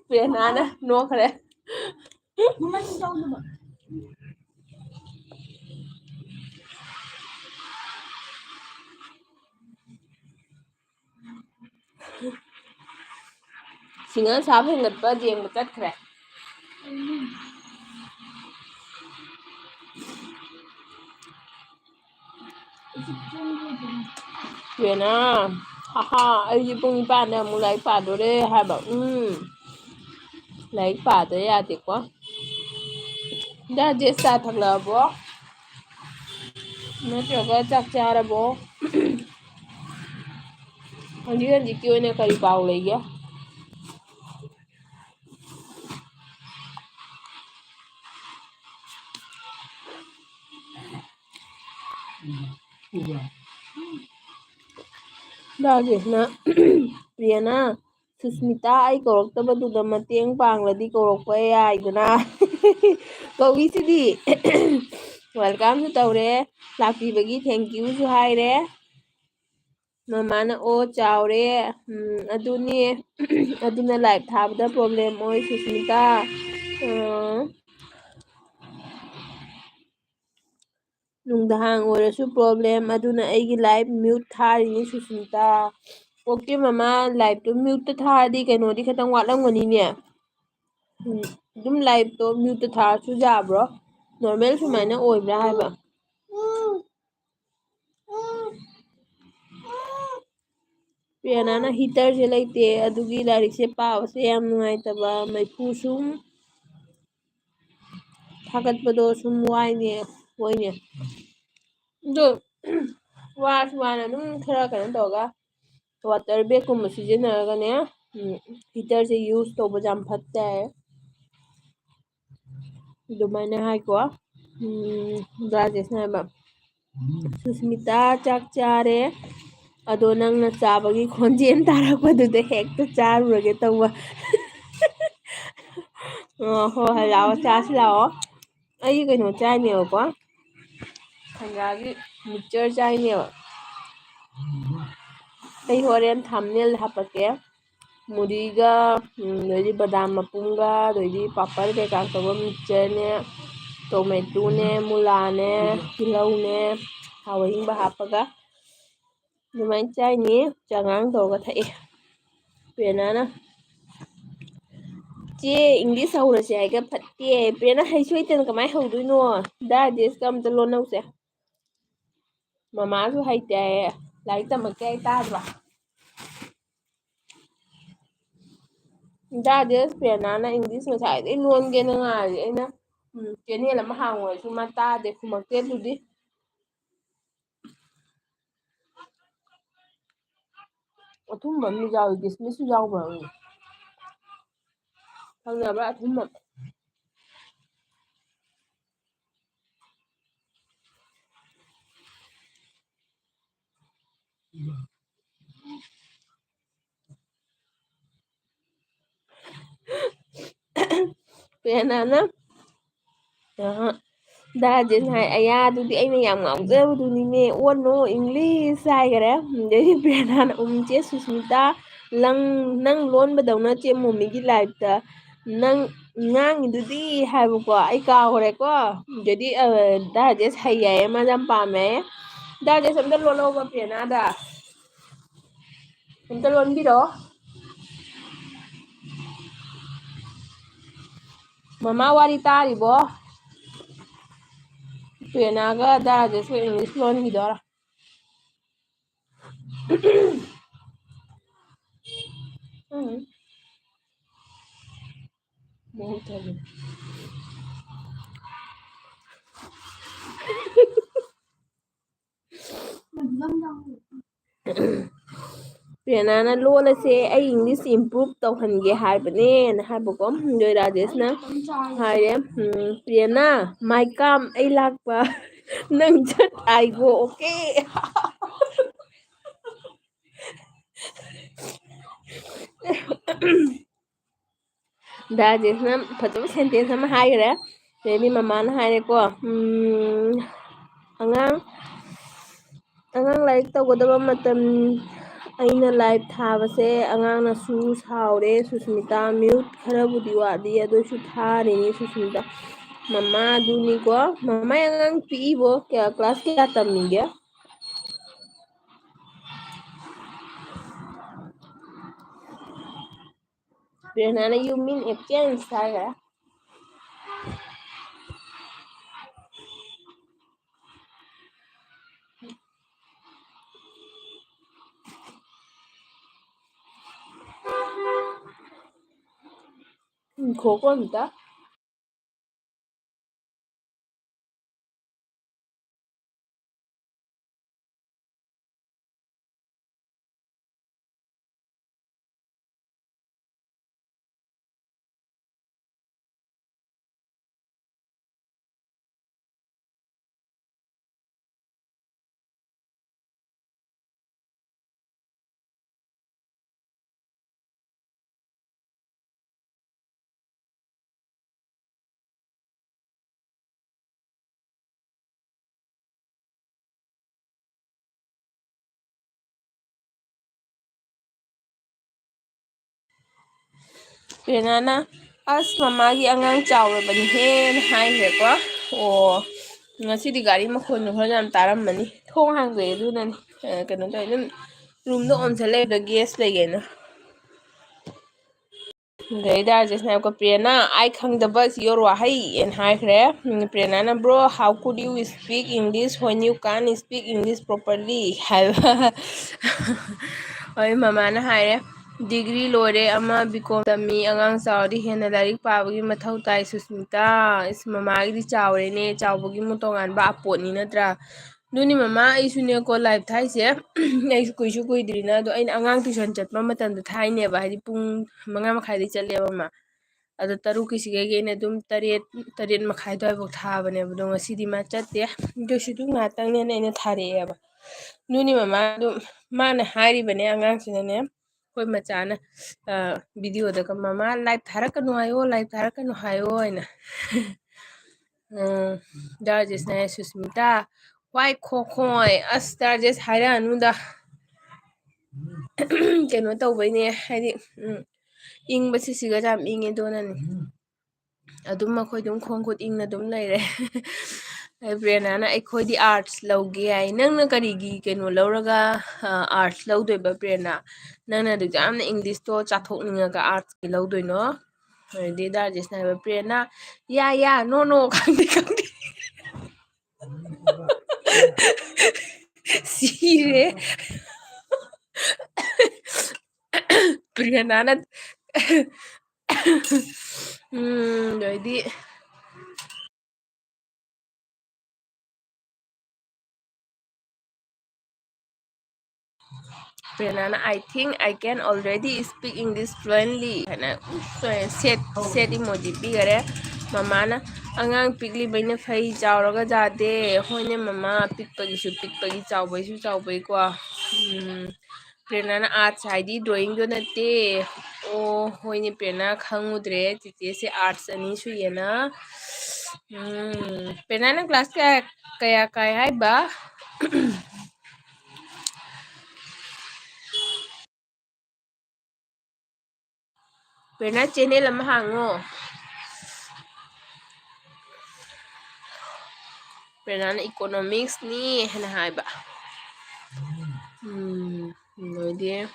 ꯄꯦꯅꯥꯅ ꯅꯣꯛꯈ꯭ꯔꯦ ꯁꯤꯡꯒꯜ ꯁꯥꯕ ꯍꯦꯟꯒꯠꯄ ꯌꯦꯡꯕ ꯆꯠꯈ꯭ꯔꯦ ꯄꯦꯅꯥ ꯍꯥꯍꯥ ꯑꯩꯗꯤ ꯄꯨꯡ 9ꯗ ꯑꯃꯨꯛ ꯂꯥꯏꯔꯤꯛ ꯄꯥꯗꯣꯔꯦ ꯍꯥꯏꯕ ꯂꯥꯏꯔꯤꯛ ꯄꯥꯗ ꯌꯥꯗꯦꯀꯣ ꯗꯥ ꯆꯥ ꯊꯛꯂꯛꯑꯕꯣ ꯅꯠꯇ꯭ꯔꯒ ꯆꯥꯛ ꯆꯥꯔꯕꯣ ꯍꯧꯖꯤꯛꯀꯤ ꯑꯣꯏꯅ ꯀꯔꯤ ꯄꯥꯎ ꯂꯩꯒꯦ ꯔꯥꯖꯦꯁꯅ ꯄ꯭ꯔꯤꯌꯥꯅ ꯁꯨꯁꯃꯤꯇꯥ ꯑꯩ ꯀꯧꯔꯛꯇꯕꯗꯨꯗ ꯃꯇꯦꯡ ꯄꯥꯡꯂꯗꯤ ꯀꯧꯔꯛꯄ ꯌꯥꯏꯗꯅ ꯀꯧꯏꯁꯤꯗꯤ ꯋꯦꯜꯀꯝꯁꯨ ꯇꯧꯔꯦ ꯂꯥꯛꯄꯤꯕꯒꯤ ꯊꯦꯡꯀ꯭ꯌꯨꯁꯨ ꯍꯥꯏꯔꯦ ꯃꯃꯥꯅ ꯑꯣ ꯆꯥꯎꯔꯦ ꯑꯗꯨꯅꯦ ꯑꯗꯨꯅ ꯂꯥꯏꯚ ꯊꯥꯕꯗ ꯄ꯭ꯔꯣꯕ꯭ꯂꯦꯝ ꯑꯣꯏ ꯁꯨꯁꯃꯤꯇꯥ ꯅꯨꯡꯗꯥꯡ ꯑꯣꯏꯔꯁꯨ ꯄ꯭ꯔꯣꯕ꯭ꯂꯦꯝ ꯑꯗꯨꯅ ꯑꯩꯒꯤ ꯂꯥꯏꯐ ꯃ꯭ꯌꯨꯠ ꯊꯥꯔꯤꯅꯤ ꯁꯨꯁꯃꯤꯇꯥ ꯑꯣꯀꯦ ꯃꯃꯥ ꯂꯥꯏꯚꯇꯣ ꯃ꯭ꯌꯨꯠꯇ ꯊꯥꯔꯗꯤ ꯀꯩꯅꯣꯗꯤ ꯈꯤꯇꯪ ꯋꯥꯠꯂꯝꯒꯅꯤꯅꯦ ꯑꯗꯨꯝ ꯂꯥꯏꯚꯇꯣ ꯃ꯭ꯌꯨꯠꯇ ꯊꯥꯔꯁꯨ ꯌꯥꯕ꯭ꯔꯣ ꯅꯣꯔꯃꯦꯜ ꯁꯨꯃꯥꯏꯅ ꯑꯣꯏꯕ꯭ꯔꯥ ꯍꯥꯏꯕ ꯄ꯭ꯔꯤꯌꯥꯅꯥꯅ ꯍꯤꯇꯔꯁꯦ ꯂꯩꯇꯦ ꯑꯗꯨꯒꯤ ꯂꯥꯏꯔꯤꯛꯁꯦ ꯄꯥꯕꯁꯦ ꯌꯥꯝ ꯅꯨꯡꯉꯥꯏꯇꯕ ꯃꯩꯐꯨ ꯁꯨꯝ ꯊꯥꯒꯠꯄꯗꯣ ꯁꯨꯝ ꯋꯥꯏꯅꯦ ꯍꯣꯏꯅꯦ ꯑꯗꯣ ꯋꯥꯔꯁꯨ ꯋꯥꯅ ꯑꯗꯨꯝ ꯈꯔ ꯀꯩꯅꯣ ꯇꯧꯔꯒ ꯋꯥꯇꯔ ꯕꯦꯒꯀꯨꯝꯕ ꯁꯤꯖꯤꯟꯅꯔꯒꯅꯦ ꯍꯤꯇꯔꯁꯦ ꯌꯨꯁ ꯇꯧꯕꯁꯦ ꯌꯥꯝ ꯐꯠꯇꯦ ꯍꯥꯏꯌꯦ ꯑꯗꯨꯃꯥꯏꯅ ꯍꯥꯏꯀꯣ ꯔꯥꯖꯦꯁꯅ ꯍꯥꯏꯕ ꯁꯨꯁꯃꯤꯇꯥ ꯆꯥꯛ ꯆꯥꯔꯦ ꯑꯗꯣ ꯅꯪꯅ ꯆꯥꯕꯒꯤ ꯈꯣꯟꯖꯦꯜ ꯇꯥꯔꯛꯄꯗꯨꯗ ꯍꯦꯛꯇ ꯆꯥꯔꯨꯔꯒꯦ ꯇꯧꯕ ꯑꯣ ꯍꯣꯏ ꯂꯥꯛꯑꯣ ꯆꯥꯁꯤ ꯂꯥꯛꯑꯣ ꯑꯩ ꯀꯩꯅꯣ ꯆꯥꯏꯅꯦꯕꯀꯣ ꯁꯦꯟꯗ꯭ꯔꯥꯒꯤ ꯃꯤꯛꯆꯔ ꯆꯥꯏꯅꯦꯕ ꯑꯩ ꯍꯣꯔꯦꯟ ꯊꯝꯅꯦꯜ ꯍꯥꯞꯄꯛꯀꯦ ꯃꯨꯔꯤꯒ ꯑꯗꯩꯗꯤ ꯕꯗꯥꯝ ꯃꯄꯨꯝꯒ ꯑꯗꯩꯗꯤ ꯄꯥꯄꯔ ꯀꯩꯀꯥ ꯇꯧꯕ ꯃꯤꯛꯆꯔꯅꯦ ꯇꯣꯃꯦꯇꯣꯅꯦ ꯃꯨꯂꯥꯅꯦ ꯇꯤꯜꯍꯧꯅꯦ ꯊꯥꯎ ꯑꯍꯤꯡꯕ ꯍꯥꯞꯄꯒ ꯑꯗꯨꯃꯥꯏꯅ ꯆꯥꯏꯅꯤ ꯆꯉꯥꯡ ꯇꯧꯔꯒ ꯊꯛꯏ ꯄꯦꯅꯥꯅ ꯆꯦ ꯏꯪꯂꯤꯁ ꯍꯧꯔꯁꯦ ꯍꯥꯏꯒ ꯐꯠꯇꯦ ꯄꯦꯅꯥ ꯍꯩꯁꯨ ꯍꯩꯇꯅ ꯀꯃꯥꯏꯅ ꯍꯧꯗꯣꯏꯅꯣ ꯗꯥ ꯖꯦꯁꯀ ꯑꯝꯇ ꯂꯣꯟꯅꯧꯁꯦ ꯃꯃꯥꯁꯨ ꯍꯩꯇꯦ ꯍꯥꯏꯌꯦ ꯂꯥꯏꯔꯤꯛ ꯇꯝꯃꯛꯇꯦ ꯍꯥꯏ ꯇꯥꯗ꯭ꯔꯣ ꯗꯥ ꯖꯦꯁ ꯄ꯭ꯔꯤꯌꯥꯅꯥꯅ ꯏꯪꯂꯤꯁ ꯉꯁꯥꯏꯗꯩ ꯂꯣꯟꯒꯦꯅ ꯉꯥꯏꯔꯤ ꯑꯩꯅ ꯆꯦꯅꯦꯜ ꯑꯃ ꯍꯥꯡꯉꯨ ꯃꯥ ꯇꯥꯗꯦ ꯈꯨꯝꯃꯛꯇꯦ ꯑꯗꯨꯗꯤ ꯑꯊꯨꯝꯕ ꯑꯃꯁꯨ ꯌꯥꯎꯏ ꯀꯤꯁꯃꯤꯁꯁꯨ ꯌꯥꯎꯕ꯭ꯔꯣ ꯈꯪꯅꯕ꯭ꯔꯥ ꯑꯊꯨꯝꯕ ꯄꯦꯅꯥꯅ ꯗꯥꯖꯦꯁ ꯍꯥꯏ ꯑꯌꯥ ꯑꯗꯨꯗꯤ ꯑꯩꯅ ꯌꯥꯝ ꯉꯥꯎꯖꯕꯗꯨꯅꯤꯅꯦ ꯑꯣꯟꯅꯣ ꯏꯪꯂꯤꯁ ꯍꯥꯏꯈꯔꯦ ꯑꯗꯩꯗꯤ ꯄꯦꯅꯥꯅ ꯆꯦ ꯁꯨꯁꯃꯤꯇꯥ ꯅꯪ ꯂꯣꯟꯕꯗꯧꯅ ꯆꯦ ꯃꯣꯃꯤꯒꯤ ꯂꯥꯏꯐꯇ ꯅꯪ ꯉꯥꯡꯉꯤꯗꯨꯗꯤ ꯍꯥꯏꯕꯀꯣ ꯑꯩ ꯀꯥꯎꯈ꯭ꯔꯦꯀꯣ ꯑꯗꯨꯗꯤ ꯗꯥꯖꯦꯁ ꯍꯩ ꯌꯥꯏꯌꯦ ꯃꯥ ꯌꯥꯝ ꯄꯥꯝꯃꯦ ꯗꯥꯖꯦꯁ ꯑꯝꯇ ꯂꯣꯜꯂꯛꯑꯣꯕ ꯄꯦꯅꯥꯗ ꯑꯝꯇ ꯂꯣꯟꯕꯤꯔꯛꯑꯣ ꯃꯃꯥ ꯋꯥꯔꯤ ꯇꯥꯔꯤꯕꯣ ꯄꯦꯅꯥꯒ ꯗꯥꯖꯦꯁꯀ ꯏꯪꯂꯤꯁ ꯂꯣꯟꯈꯤꯗꯣꯔꯥ ꯎꯝ ꯄꯦꯅꯥꯅ ꯂꯣꯜꯂꯁꯦ ꯑꯩ ꯏꯪꯂꯤꯁ ꯏꯝꯄ꯭ꯔꯨꯚ ꯇꯧꯍꯟꯒꯦ ꯍꯥꯏꯕꯅꯦꯅ ꯍꯥꯏꯕꯀꯣ ꯑꯗꯣ ꯔꯥꯖꯦꯁꯅ ꯍꯥꯏꯔꯦ ꯄꯦꯅꯥ ꯃꯥꯏ ꯀꯥꯝ ꯑꯩ ꯂꯥꯛꯄ ꯅꯪ ꯆꯠ ꯑꯥꯏꯒꯣ ꯑꯣꯀꯦ ꯗꯥꯖꯦꯁꯅ ꯐꯖꯕ ꯁꯦꯟꯇꯦꯟꯁ ꯑꯃ ꯍꯥꯏꯈꯔꯦ ꯑꯗꯩꯗꯤ ꯃꯃꯥꯅ ꯍꯥꯏꯔꯦꯀꯣ ꯑꯉꯥꯡ ꯂꯥꯏꯔꯤꯛ ꯇꯧꯒꯗꯕ ꯃꯇꯝ ꯑꯩꯅ ꯂꯥꯏꯚ ꯊꯥꯕꯁꯦ ꯑꯉꯥꯡꯅꯁꯨ ꯁꯥꯎꯔꯦ ꯁꯨꯁꯃꯤꯇꯥ ꯃ꯭ꯌꯨꯠ ꯈꯔꯕꯨꯗꯤ ꯋꯥꯠꯂꯤ ꯑꯗꯨꯁꯨ ꯊꯥꯔꯤꯅꯤ ꯁꯨꯁꯃꯤꯇꯥ ꯃꯃꯥ ꯑꯗꯨꯅꯤꯀꯣ ꯃꯃꯥꯏ ꯑꯉꯥꯡ ꯄꯤꯛꯏꯕꯣ ꯀ꯭ꯂꯥꯁ ꯀꯌꯥ ꯇꯝꯃꯤꯒꯦ ꯄꯦꯅꯥꯅ ꯌꯨ ꯃꯤꯟ ꯑꯦꯞꯁꯦꯟꯁ ꯍꯥꯏꯈꯔꯦ ꯈꯣꯀꯣ ꯑꯝꯇ ꯄꯦꯅꯥꯅ ꯑꯁ ꯃꯃꯥꯒꯤ ꯑꯉꯥꯡ ꯆꯥꯎꯔꯕꯅꯤꯍꯦꯅ ꯍꯥꯏꯈ꯭ꯔꯦꯀꯣ ꯑꯣ ꯉꯁꯤꯗꯤ ꯒꯥꯔꯤ ꯃꯈꯣꯟꯗꯣ ꯈꯔ ꯌꯥꯝ ꯇꯥꯔꯝꯃꯅꯤ ꯊꯣꯡ ꯍꯥꯡꯗꯣꯛꯑꯦ ꯑꯗꯨꯅꯅꯤ ꯀꯩꯅꯣ ꯇꯧꯋꯦ ꯑꯗꯨꯝ ꯔꯨꯝꯗ ꯑꯣꯟꯁꯜ ꯂꯩꯕ ꯒꯦꯁ ꯂꯩꯒꯦꯅ ꯑꯗꯩ ꯗꯥꯖꯦꯁꯅ ꯍꯥꯏꯕꯀꯣ ꯄ꯭ꯔꯦꯅꯥ ꯑꯩ ꯈꯪꯗꯕ ꯌꯣꯔ ꯋꯥꯍꯩꯅ ꯍꯥꯏꯈ꯭ꯔꯦ ꯄ꯭ꯔꯦꯅꯥꯅ bro how ꯀꯨড U speak English when U ꯀꯥꯟ ꯁ꯭ꯄꯤꯛ ꯏꯪꯂꯤꯁ ꯄ꯭ꯔꯣꯄꯔꯂꯤ ꯍꯥꯏꯕ ꯍꯣꯏ ꯃꯃꯥꯅ ꯍꯥꯏꯔꯦ ꯗꯤꯒ꯭ꯔꯤ ꯂꯣꯏꯔꯦ ꯑꯃ ꯕꯤꯀꯣꯝ ꯇꯝꯃꯤ ꯑꯉꯥꯡ ꯆꯥꯎꯔꯗꯤ ꯍꯦꯟꯅ ꯂꯥꯏꯔꯤꯛ ꯄꯥꯕꯒꯤ ꯃꯊꯧ ꯇꯥꯏ ꯁꯨꯁꯃꯤꯇꯥ ꯃꯃꯥꯒꯤꯗꯤ ꯆꯥꯎꯔꯦꯅꯦ ꯆꯥꯎꯕꯒꯤ ꯃꯨ ꯇꯣꯉꯥꯟꯕ ꯑꯄꯣꯠꯅꯤ ꯅꯠꯇ꯭ꯔꯥ ꯑꯗꯨꯅꯤ ꯃꯃꯥ ꯑꯩꯁꯨꯅꯦꯀꯣ ꯂꯥꯏꯐ ꯊꯥꯏꯁꯦ ꯑꯩꯁꯨ ꯀꯨꯏꯁꯨ ꯀꯨꯏꯗ꯭ꯔꯤꯅ ꯑꯗꯣ ꯑꯩꯅ ꯑꯉꯥꯡ ꯇꯨꯏꯁꯟ ꯆꯠꯄ ꯃꯇꯝꯗ ꯊꯥꯏꯅꯦꯕ ꯍꯥꯏꯗꯤ ꯄꯨꯡ 5:30 ꯆꯠꯂꯦꯕ ꯑꯃ ꯑꯗꯣ 6:00 ꯑꯩꯅ ꯑꯗꯨꯝ 8 ꯑꯗꯨꯋꯥꯏꯐꯥꯎ ꯊꯥꯕꯅꯦꯕ ꯑꯗꯣ ꯉꯁꯤꯗꯤ ꯃꯥ ꯆꯠꯇꯦ ꯑꯗꯨꯁꯨ ꯑꯗꯨꯝ ꯉꯥꯏꯍꯥꯛꯇꯪꯅꯦꯅ ꯑꯩꯅ ꯊꯥꯔꯛꯑꯦꯕ ꯅꯨꯅꯤ ꯃꯃꯥ ꯑꯗꯨꯝ ꯃꯥꯅ ꯍꯥꯏꯔꯤꯕꯅꯦ ꯑꯉꯥꯡꯁꯤꯅꯅꯦ ꯑꯩꯈꯣꯏ ꯃꯆꯥꯅ ꯚꯤꯗꯤꯑꯣꯗꯒ ꯃꯃꯥ ꯂꯥꯏꯚ ꯊꯥꯔꯛꯀꯅꯨ ꯍꯥꯏꯌꯣ ꯂꯥꯏꯚ ꯊꯥꯔꯛꯀꯅꯨ ꯍꯥꯏꯌꯣ ꯍꯥꯏꯅ ꯗꯥꯔꯖꯦꯁꯅ ꯁꯨꯁꯃꯤꯇꯥ ꯋꯥꯏ ꯈꯣꯈꯣꯏ ꯑꯁ ꯗꯥꯔꯖꯦꯁ ꯍꯥꯏꯔꯛꯑꯅꯨꯗ ꯀꯩꯅꯣ ꯇꯧꯕꯩꯅꯦ ꯍꯥꯏꯗꯤ ꯏꯪꯕꯁꯤ ꯁꯤꯒꯁꯨ ꯌꯥꯝ ꯏꯪꯉꯦ ꯑꯗꯨꯅꯅꯦ ꯑꯗꯨꯝ ꯑꯩꯈꯣꯏ ꯑꯗꯨꯝ ꯈꯣꯡ ꯈꯨꯠ ꯏꯪꯅ ꯑꯗꯨꯝ ꯂꯩꯔꯦ ꯕ꯭ꯔꯦꯅꯥꯅ ꯑꯩꯈꯣꯏꯗꯤ ꯑꯥꯔꯠꯁ ꯂꯧꯒꯦ ꯍꯥꯏ ꯅꯪꯅ ꯀꯔꯤꯒꯤ ꯀꯩꯅꯣ ꯂꯧꯔꯒ ꯑꯥꯔꯠꯁ ꯂꯧꯗꯣꯏꯕ ꯄ꯭ꯔꯦꯔꯅꯥ ꯅꯪꯅ ꯑꯗꯨꯛ ꯌꯥꯝꯅ ꯏꯪꯂꯤꯁꯇꯣ ꯆꯥꯊꯣꯛꯅꯤꯡꯉꯒ ꯑꯥꯔꯠꯁꯀꯤ ꯂꯧꯗꯣꯏꯅꯣ ꯑꯗꯨꯗꯤ ꯗꯥꯔꯖꯦꯁꯅ ꯍꯥꯏꯕ ꯄ꯭ꯔꯦꯔꯅꯥ ꯌꯥ ꯅꯣ ꯅꯣ ꯈꯪꯗꯦ ꯈꯪꯗꯦ ꯁꯤꯔꯦ ꯄ꯭ꯔꯦꯔꯅꯥꯅ ꯑꯗꯩꯗꯤ Prenana, I think I can already speak English fluently. Hana set emoji bigare. Mama na angang pikli baina fai chawraga jade. Hoine mama pikpagi chawbai kwa. Prenana arts ID drawing do nate. Oh hoine prena khangudre tite se arts ani su yena. Prenana class kaya hai ba? Pena channel ama hango. Prenana economics ni hana hai ba. Noide.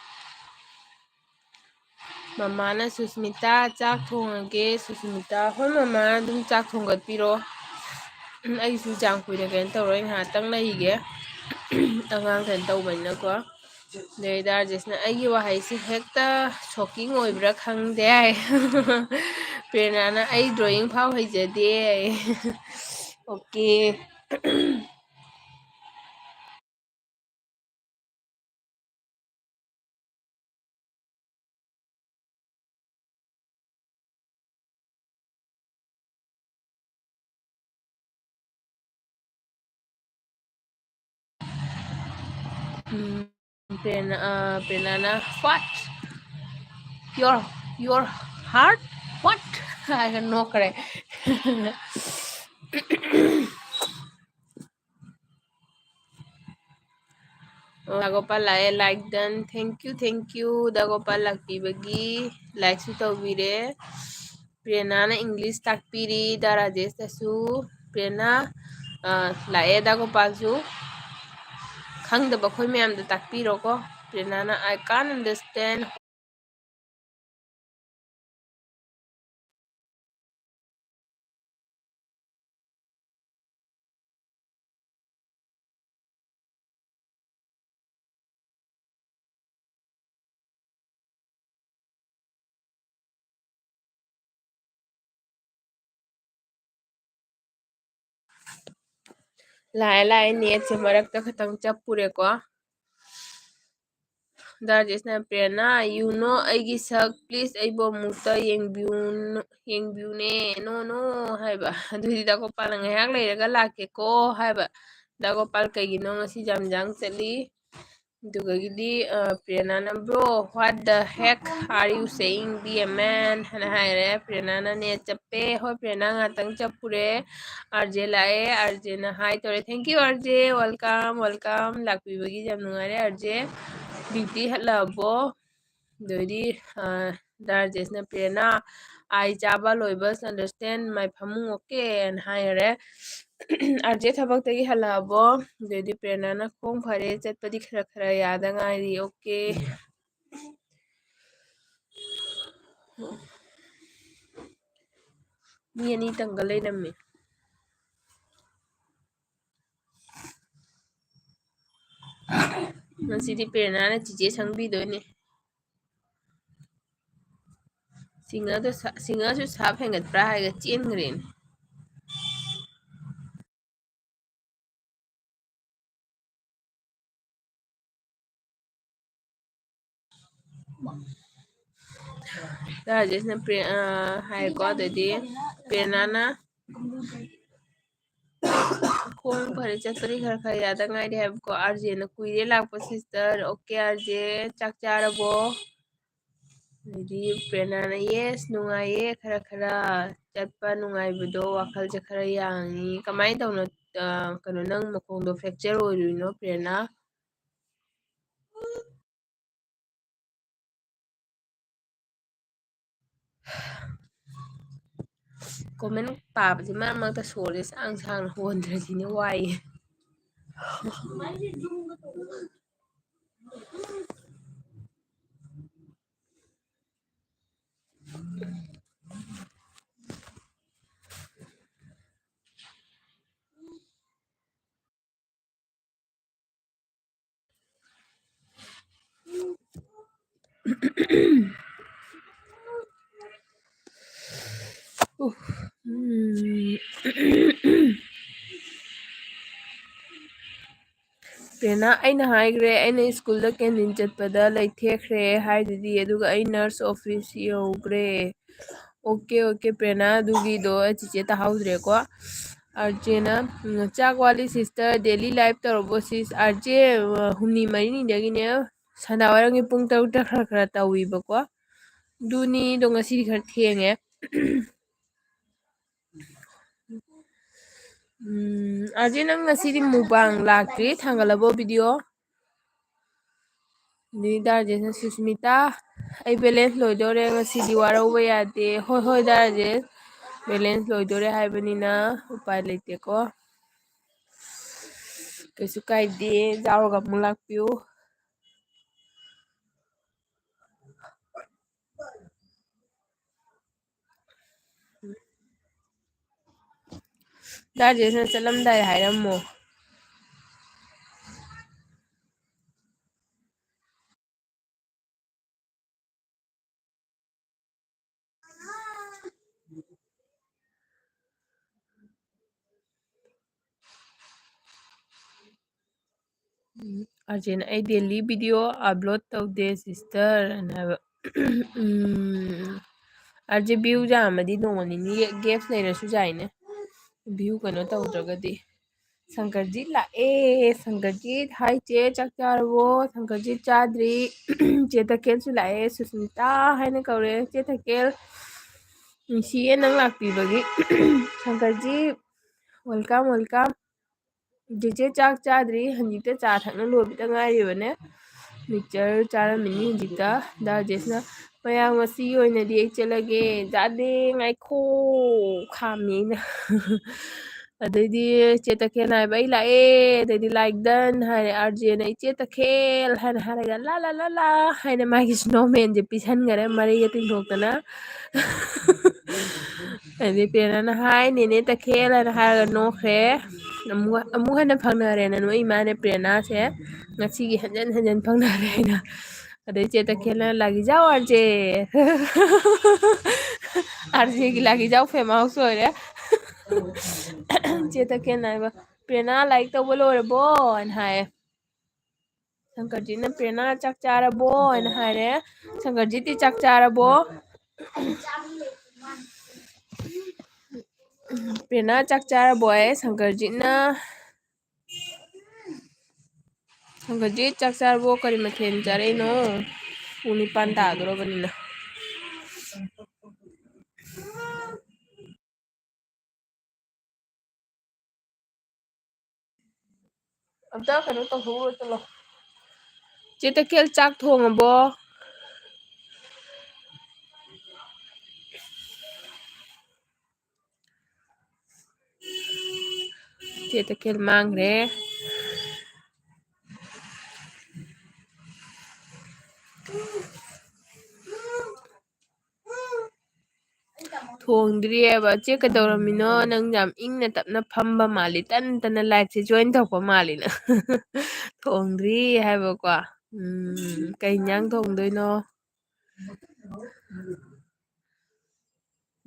Mama na Susmita chak thongage. Susmita hoi mama dum chak thongat piro. Ai su jang kuina ken tawroi tang laige. Angang kan tawbai na ko. Neida jesna ai wahai si hekta shocking oibra khangde ai. Prenana ai drawing phau haijade. Okay. Prenana, what? Your heart? What? I don't know correct. Dagopal like done. Thank you. Dagopal lakpibagi like su tawbire. Prenana English takpiri Darajesh tasu. Prena lae Dagopal su. Khangdaba khoi mayam da takpiro ko. Prenana I can't understand. Lae net se marakta khatang chapure ko. Darajesh na Prena you know aigi sak please aibo mukta yengbiune no haiba. Adudi Dagopal ngaiyak leiraga lake ko haiba. Dagopal kaigino ngasi jamjang chali. Dugagidi Prenana bro what the heck are you saying be a man hana haire Prenana ne chappe ho Prena ngatang chapure RJ lae RJ na hi tore thank you RJ welcome lakpi bagi jam nungare RJ beauty hello dodi Darajesh na Prena I chaba loibas understand my phamung okay and haire RJ thabak tagi halabo dodi Prenana khong phare chatpadi khara yada ngairi okay mi ani tanggal leirame Masidi Prenana chiche sangbidoine singa su sap hengatpra haiga chengren Darajesh na hai ko dodi Prenana khong phare chatpadi khara yada ngairi haibko RJ na kuire lakpa sister okay RJ chak charabo Dodi Prenana yes nungaye khara chatpa nungaibado wakhalse khara yangi kamai tawna kano nang makhongdo fracture oiruino Prena comment pabase marak marakta sore sang hondrasine waye ꯄ꯭ꯔꯦꯔꯅꯥ ꯑꯩꯅ ꯍꯥꯏꯈ꯭ꯔꯦ ꯑꯩꯅ ꯁ꯭ꯀꯨꯜꯗ canteen ꯆꯠꯄꯗ ꯂꯩꯊꯦꯛꯈ꯭ꯔꯦ ꯍꯥꯏꯗꯨꯗꯤ ꯑꯗꯨꯒ ꯑꯩ nurse office ꯌꯧꯈ꯭ꯔꯦ okay okay ꯄ꯭ꯔꯦꯔꯅꯥ ꯑꯗꯨꯒꯤꯗꯣ ꯆꯤꯆꯦ ꯇꯥꯍꯧꯗ꯭ꯔꯦꯀꯣ ꯑꯥꯔꯖꯦꯅ ꯆꯥꯛ ꯋꯥꯠꯂꯤ ꯁꯤꯁꯇꯔ ꯗꯦꯂꯤ ꯂꯥꯏꯐ ꯇꯧꯔꯕꯣ ꯁꯤꯁ ꯑꯥꯔꯖꯦ ꯍꯨꯝꯅꯤ ꯃꯔꯤꯅꯤꯗꯒꯤꯅꯦ ꯁꯟꯗꯥꯋꯥꯏꯔꯝꯒꯤ ꯄꯨꯡ 6ꯇ ꯈꯔ ꯈꯔ ꯇꯧꯋꯤꯕꯀꯣ ꯑꯗꯨꯅꯤꯗꯣ ꯉꯁꯤꯗꯤ ꯈꯔ ꯊꯦꯡꯉꯦ ꯑꯥꯔꯖꯦ ꯅꯪ ꯉꯁꯤꯗꯤ ꯃꯨꯛꯕꯥꯡ ꯂꯥꯛꯇ꯭ꯔꯤ ꯊꯥꯡꯒꯠꯂꯕꯣ ꯚꯤꯗꯤꯑꯣ ꯗꯥꯔꯖꯦꯁꯅ ꯁꯨꯁꯃꯤꯇꯥ ꯑꯩ ꯕꯦꯂꯦꯟꯁ ꯂꯣꯏꯗꯣꯔꯦ ꯉꯁꯤꯗꯤ ꯋꯥꯔꯧꯕ ꯌꯥꯗꯦ ꯍꯣꯏ ꯍꯣꯏ ꯗꯥꯔꯖꯦꯁ ꯕꯦꯂꯦꯟꯁ ꯂꯣꯏꯗꯣꯔꯦ ꯍꯥꯏꯕꯅꯤꯅ ꯎꯄꯥꯏ ꯂꯩꯇꯦꯀꯣ ꯀꯩꯁꯨ ꯀꯥꯏꯗꯦ ꯌꯥꯎꯔꯒ ꯑꯃꯨꯛ ꯂꯥꯛꯄꯤꯌꯨ ꯗꯥꯔꯖꯦꯁꯅ ꯆꯠꯂꯝꯗꯥꯏ ꯍꯥꯏꯔꯝꯃꯣ ꯑꯥꯔꯖꯦꯅ ꯑꯩ ꯗꯦꯂꯤ ꯚꯤꯗꯤꯑꯣ ꯑꯞꯂꯣꯗ ꯇꯧꯗꯦ ꯁꯤꯁꯇꯔ ꯑꯅ ꯍꯥꯏꯕ ꯑꯥꯔꯖꯦ ꯚ꯭ꯌꯨ ꯌꯥꯝꯃꯗꯤ ꯅꯣꯡꯃ ꯅꯤꯅꯤ ꯒꯦꯞꯁ ꯂꯩꯔꯁꯨ ꯌꯥꯏꯅꯦ ꯚ꯭ꯌꯨ ꯀꯩꯅꯣ ꯇꯧꯗ꯭ꯔꯒꯗꯤ ꯁꯪꯀꯔꯖꯤꯠ ꯂꯥꯛꯑꯦ ꯁꯪꯀꯔꯖꯤꯠ ꯍꯥꯏ ꯆꯦ ꯆꯥꯛ ꯆꯥꯔꯕꯣ ꯁꯪꯀꯔꯖꯤꯠ ꯆꯥꯗ꯭ꯔꯤ ꯆꯦ ꯇꯈꯦꯜꯁꯨ ꯂꯥꯛꯑꯦ ꯁꯨꯁꯃꯤꯇꯥ ꯍꯥꯏꯅ ꯀꯧꯔꯦ ꯆꯦ ꯇꯈꯦꯜ ꯅꯨꯡꯁꯤꯌꯦ ꯅꯪ ꯂꯥꯛꯄꯤꯕꯒꯤ ꯁꯪꯀꯔꯖꯤꯠ ꯋꯦꯜꯀꯝ ꯋꯦꯜꯀꯝ ꯆꯦꯆꯦ ꯆꯥꯛ ꯆꯥꯗ꯭ꯔꯤ ꯍꯧꯖꯤꯛꯇ ꯆꯥ ꯊꯛꯅ ꯂꯣꯏꯕꯗ ꯉꯥꯏꯔꯤꯕꯅꯦ ꯃꯤꯛꯆꯔ ꯆꯥꯔꯝꯃꯤꯅꯤ ꯍꯧꯖꯤꯛꯇ ꯗꯥꯔꯖꯦꯁꯅ ꯃꯌꯥꯝ ꯉꯁꯤꯒꯤ ꯑꯣꯏꯅꯗꯤ ꯑꯩ ꯆꯠꯂꯒꯦ ꯌꯥꯗꯦ ꯉꯥꯏꯈꯣ ꯈꯥꯝꯃꯤ ꯑꯩꯅ ꯑꯗꯩꯗꯤ ꯆꯦ ꯇꯈꯦꯜ ꯍꯥꯏꯕ ꯑꯩ ꯂꯥꯛꯑꯦ ꯑꯗꯩꯗꯤ ꯂꯥꯏꯛ ꯗꯟ ꯍꯥꯏꯔꯦ ꯑꯥꯔꯖꯦꯅ ꯏꯆꯦ ꯇꯈꯦꯜ ꯍꯥꯏꯅ ꯍꯥꯏꯔꯒ ꯂꯥ ꯂꯥ ꯂꯥ ꯂꯥ ꯍꯥꯏꯅ ꯃꯥꯒꯤ ꯁ꯭ꯅꯣꯃꯦꯟꯁꯦ ꯄꯤꯁꯟꯈꯔꯦ ꯃꯔꯩꯒ ꯇꯤꯡꯊꯣꯛꯇꯅ ꯑꯗꯩ ꯄꯦꯔꯅꯥꯅ ꯍꯥꯏ ꯅꯦꯅꯦ ꯇꯈꯦꯜ ꯍꯥꯏꯅ ꯍꯥꯏꯔꯒ ꯅꯣꯛꯈ꯭ꯔꯦ ꯑꯃꯨꯛ ꯍꯟꯅ ꯐꯪꯅꯔꯦꯅ ꯅꯣꯏ ꯏꯃꯥꯅꯦ ꯄ꯭ꯔꯦꯔꯅꯥꯁꯦ ꯉꯁꯤꯒꯤ ꯍꯟꯖꯤꯟ ꯍꯟꯖꯤꯟ ꯐꯪꯅꯔꯦ ꯍꯥꯏꯅ ꯑꯗꯩ ꯆꯦ ꯇꯈꯦꯜꯅ ꯂꯥꯒꯤꯖꯥꯎ ꯑꯥꯔꯖꯦ ꯑꯥꯔꯖꯦꯒꯤ ꯂꯥꯒꯤꯖꯥꯎ ꯐꯦꯃꯁ ꯑꯣꯏꯔꯦ ꯆꯦ ꯇꯈꯦꯜꯅ ꯍꯥꯏꯕ ꯄ꯭ꯔꯦꯔꯅꯥ ꯂꯥꯏꯔꯤꯛ ꯇꯧꯕ ꯂꯣꯏꯔꯕꯣ ꯍꯥꯏꯅ ꯍꯥꯏꯌꯦ ꯁꯪꯀꯔꯖꯤꯠꯅ ꯄ꯭ꯔꯦꯔꯅꯥ ꯆꯥꯛ ꯆꯥꯔꯕꯣ ꯍꯥꯏꯅ ꯍꯥꯏꯔꯦ ꯁꯪꯀꯔꯖꯤꯠꯇꯤ ꯆꯥꯛ ꯆꯥꯔꯕꯣ ꯄ꯭ꯔꯦꯔꯅꯥ ꯆꯥꯛ ꯆꯥꯔꯕꯣꯌꯦ ꯁꯪꯀꯔꯖꯤꯠꯅ ꯁꯪꯀꯔꯖꯤꯠ ꯆꯥꯛ ꯆꯥꯔꯕꯣ ꯀꯔꯤ ꯃꯊꯦꯜ ꯆꯥꯔꯛꯏꯅꯣ ꯄꯨꯡ 9 ꯇꯥꯗꯣꯔꯕꯅꯤꯅ ꯑꯝꯇ ꯀꯩꯅꯣ ꯇꯧꯊꯣꯛꯎꯔꯣ ꯆꯠꯂꯣ ꯆꯦ ꯇꯈꯦꯜ ꯆꯥꯛ ꯊꯣꯡꯉꯕꯣ ꯆꯦ ꯇꯈꯦꯜ ꯃꯥꯡꯈ꯭ꯔꯦ ꯊꯣꯡꯗ꯭ꯔꯤꯑꯕ ꯆꯦ ꯀꯩꯗꯧꯔꯝꯃꯤꯅꯣ ꯅꯪ ꯌꯥꯝ ꯏꯪꯅ ꯇꯞꯅ ꯐꯝꯕ ꯃꯥꯜꯂꯤ ꯇꯟ ꯇꯟꯅ ꯂꯥꯏꯐꯁꯦ ꯖꯣꯏꯟ ꯇꯧꯔꯛꯄ ꯃꯥꯜꯂꯤꯅ ꯊꯣꯡꯗ꯭ꯔꯤ ꯍꯥꯏꯕꯀꯣ ꯀꯩ ꯏꯟꯖꯥꯡ ꯊꯣꯡꯗꯣꯏꯅꯣ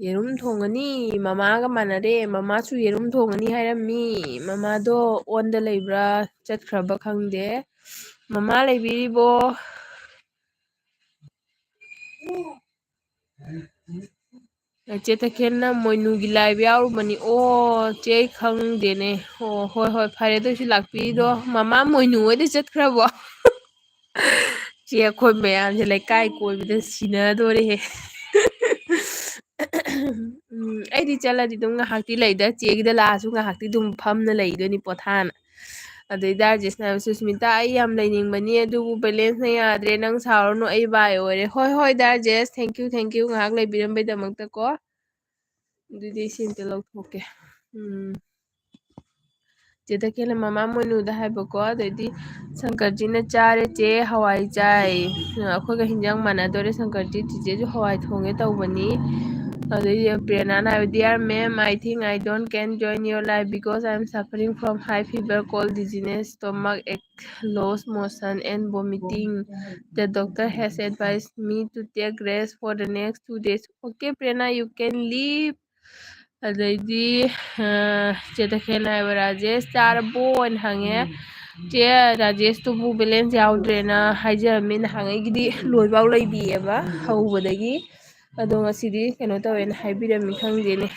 ꯌꯦꯔꯨꯝ ꯊꯣꯡꯉꯅꯤ ꯃꯃꯥꯒ ꯃꯥꯟꯅꯔꯦ ꯃꯃꯥꯁꯨ ꯌꯦꯔꯨꯝ ꯊꯣꯡꯉꯅꯤ ꯍꯥꯏꯔꯝꯃꯤ ꯃꯃꯥꯗꯣ ꯑꯣꯟꯗ ꯂꯩꯕ꯭ꯔꯥ ꯆꯠꯈ꯭ꯔꯕ ꯈꯪꯗꯦ ꯃꯃꯥ ꯂꯩꯕꯤꯔꯤꯕꯣ ꯆꯦ ꯇꯈꯦꯜꯅ ꯃꯣꯏꯅꯨꯒꯤ ꯂꯥꯏꯚ ꯌꯥꯎꯔꯨꯕꯅꯤ ꯑꯣ ꯆꯦ ꯑꯩ ꯈꯪꯗꯦꯅꯦ ꯑꯣ ꯍꯣꯏ ꯍꯣꯏ ꯐꯔꯦ ꯑꯗꯨꯏꯁꯨ ꯂꯥꯛꯄꯤꯔꯤꯗꯣ ꯃꯃꯥ ꯃꯣꯏꯅꯨ ꯍꯣꯏꯗ ꯆꯠꯈ꯭ꯔꯕꯣ ꯆꯦ ꯑꯩꯈꯣꯏ ꯃꯌꯥꯝꯁꯦ ꯂꯩꯀꯥꯏ ꯀꯣꯏꯕꯗ ꯁꯤꯅꯗꯣꯔꯦꯍꯦ ꯑꯩꯗꯤ ꯆꯠꯂꯗꯤ ꯑꯗꯨꯝ ꯉꯥꯏꯍꯥꯛꯇꯤ ꯂꯩꯗ ꯆꯦꯒꯤꯗ ꯂꯥꯛꯑꯁꯨ ꯉꯥꯏꯍꯥꯛꯇꯤ ꯑꯗꯨꯝ ꯐꯝꯅ ꯂꯩꯗꯣꯏꯅꯤ ꯄꯣꯊꯥꯅ ꯑꯗꯩ ꯗꯥꯔꯖꯦꯁꯅ ꯁꯨꯁꯃꯤꯇꯥ ꯑꯩ ꯌꯥꯝ ꯂꯩꯅꯤꯡꯕꯅꯤ ꯑꯗꯨꯕꯨ ꯕꯦꯂꯦꯟꯁꯅ ꯌꯥꯗ꯭ꯔꯦ ꯅꯪ ꯁꯥꯎꯔꯅꯨ ꯑꯩ ꯕꯥꯏ ꯑꯣꯏꯔꯦ ꯍꯣꯏ ꯍꯣꯏ ꯗꯥꯔꯖꯦꯁ ꯊꯦꯡꯀ꯭ꯌꯨ ꯉꯥꯏꯍꯥꯛ ꯂꯩꯕꯤꯔꯝꯕꯩꯗꯃꯛꯇ ꯀꯣ ꯑꯗꯨꯗꯤ ꯁꯤ ꯑꯝꯇ ꯂꯧꯊꯣꯛꯀꯦ ꯆꯦ ꯇꯈꯦꯜꯅ ꯃꯃꯥ ꯃꯣꯏꯅꯨꯗ ꯍꯥꯏꯕꯀꯣ ꯑꯗꯩꯗꯤ ꯁꯪꯀꯔꯖꯤꯠꯅ ꯆꯥꯔꯦ ꯆꯦ ꯍꯋꯥꯏ ꯆꯥꯏ ꯑꯩꯈꯣꯏꯒ ꯍꯤꯟꯖꯥꯡ ꯃꯥꯟꯅꯗꯣꯔꯦ ꯁꯪꯀꯔꯖꯤꯠ ꯆꯤꯆꯦꯁꯨ ꯍꯋꯥꯏ ꯊꯣꯡꯒꯦ ꯇꯧꯕꯅꯤ ꯑꯗꯩꯗꯤ ꯄ꯭ꯔꯦꯔꯅꯥꯅ ꯍꯥꯏꯕ dear ma'am I think I don't can join your life because I am suffering from high fever cold dizziness stomach ache loose motion and vomiting. The doctor has advised me to take rest for the next 2 days. Okay, Prerna, you can leave. ꯑꯗꯩꯗꯤ ꯆꯦ ꯇꯈꯦꯜꯅ ꯍꯥꯏꯕ ꯔꯥꯖꯦꯁ ꯆꯥꯔꯕꯣ ꯍꯥꯏꯅ ꯍꯪꯉꯦ ꯆꯦ ꯔꯥꯖꯦꯁꯇꯨꯕꯨ balance ꯌꯥꯎꯗ꯭ꯔꯦꯅ ꯍꯥꯏꯖꯔꯝꯃꯤ ꯅꯍꯥꯟꯉꯩꯒꯤꯗꯤ ꯂꯣꯏꯐꯥꯎ ꯂꯩꯕꯤꯑꯕ ꯍꯧꯕꯗꯒꯤ ꯑꯗꯣ ꯉꯁꯤꯗꯤ ꯀꯩꯅꯣ ꯇꯧꯋꯦꯅ ꯍꯥꯏꯕꯤꯔꯝꯃꯤ ꯈꯪꯗꯦꯅꯦ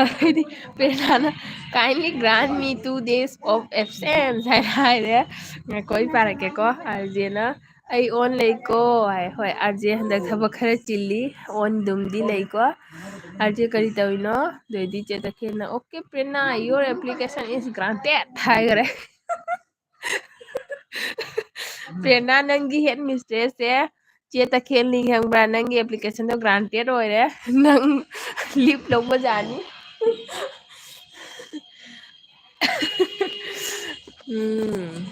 ꯑꯩꯗꯤ ꯄꯦꯔꯦꯟꯁꯅ kindly grant me 2 days of absence ꯍꯥꯏꯔꯦ ꯉꯥꯏꯈꯣ ꯑꯩ ꯄꯥꯔꯛꯀꯦꯀꯣ ꯑꯥꯔꯖꯦꯅ ꯑꯩ ꯑꯣꯟ ꯂꯩꯀꯣ ꯍꯥꯏ ꯍꯣꯏ ꯑꯥꯔꯖꯦ ꯍꯟꯗꯛ ꯊꯕꯛ ꯈꯔ ꯆꯤꯜꯂꯤ ꯑꯣꯟ ꯗꯨꯝꯗꯤ ꯂꯩꯀꯣ ꯑꯥꯔꯖꯦ ꯀꯔꯤ ꯇꯧꯔꯤꯅꯣ ꯑꯗꯨꯏꯗꯤ ꯆꯦ ꯇꯈꯦꯜꯅ okay ꯄ꯭ꯔꯦꯔꯅꯥ your application is granted ꯍꯥꯏꯈꯔꯦ ꯄ꯭ꯔꯦꯔꯅꯥ ꯅꯪꯒꯤ ꯍꯦꯠ ꯃꯤꯁꯇ꯭ꯔꯦꯁꯁꯦ ꯆꯦ ꯇꯈꯦꯜꯅꯤ ꯈꯪꯕ꯭ꯔꯥ ꯅꯪꯒꯤ ꯑꯦꯄ꯭ꯂꯤꯀꯦꯁꯟꯗꯣ ꯒ꯭ꯔꯥꯟꯇꯦꯠ ꯑꯣꯏꯔꯦ ꯅꯪ ꯂꯤꯞ ꯂꯧꯕ ꯌꯥꯅꯤ ꯎꯝ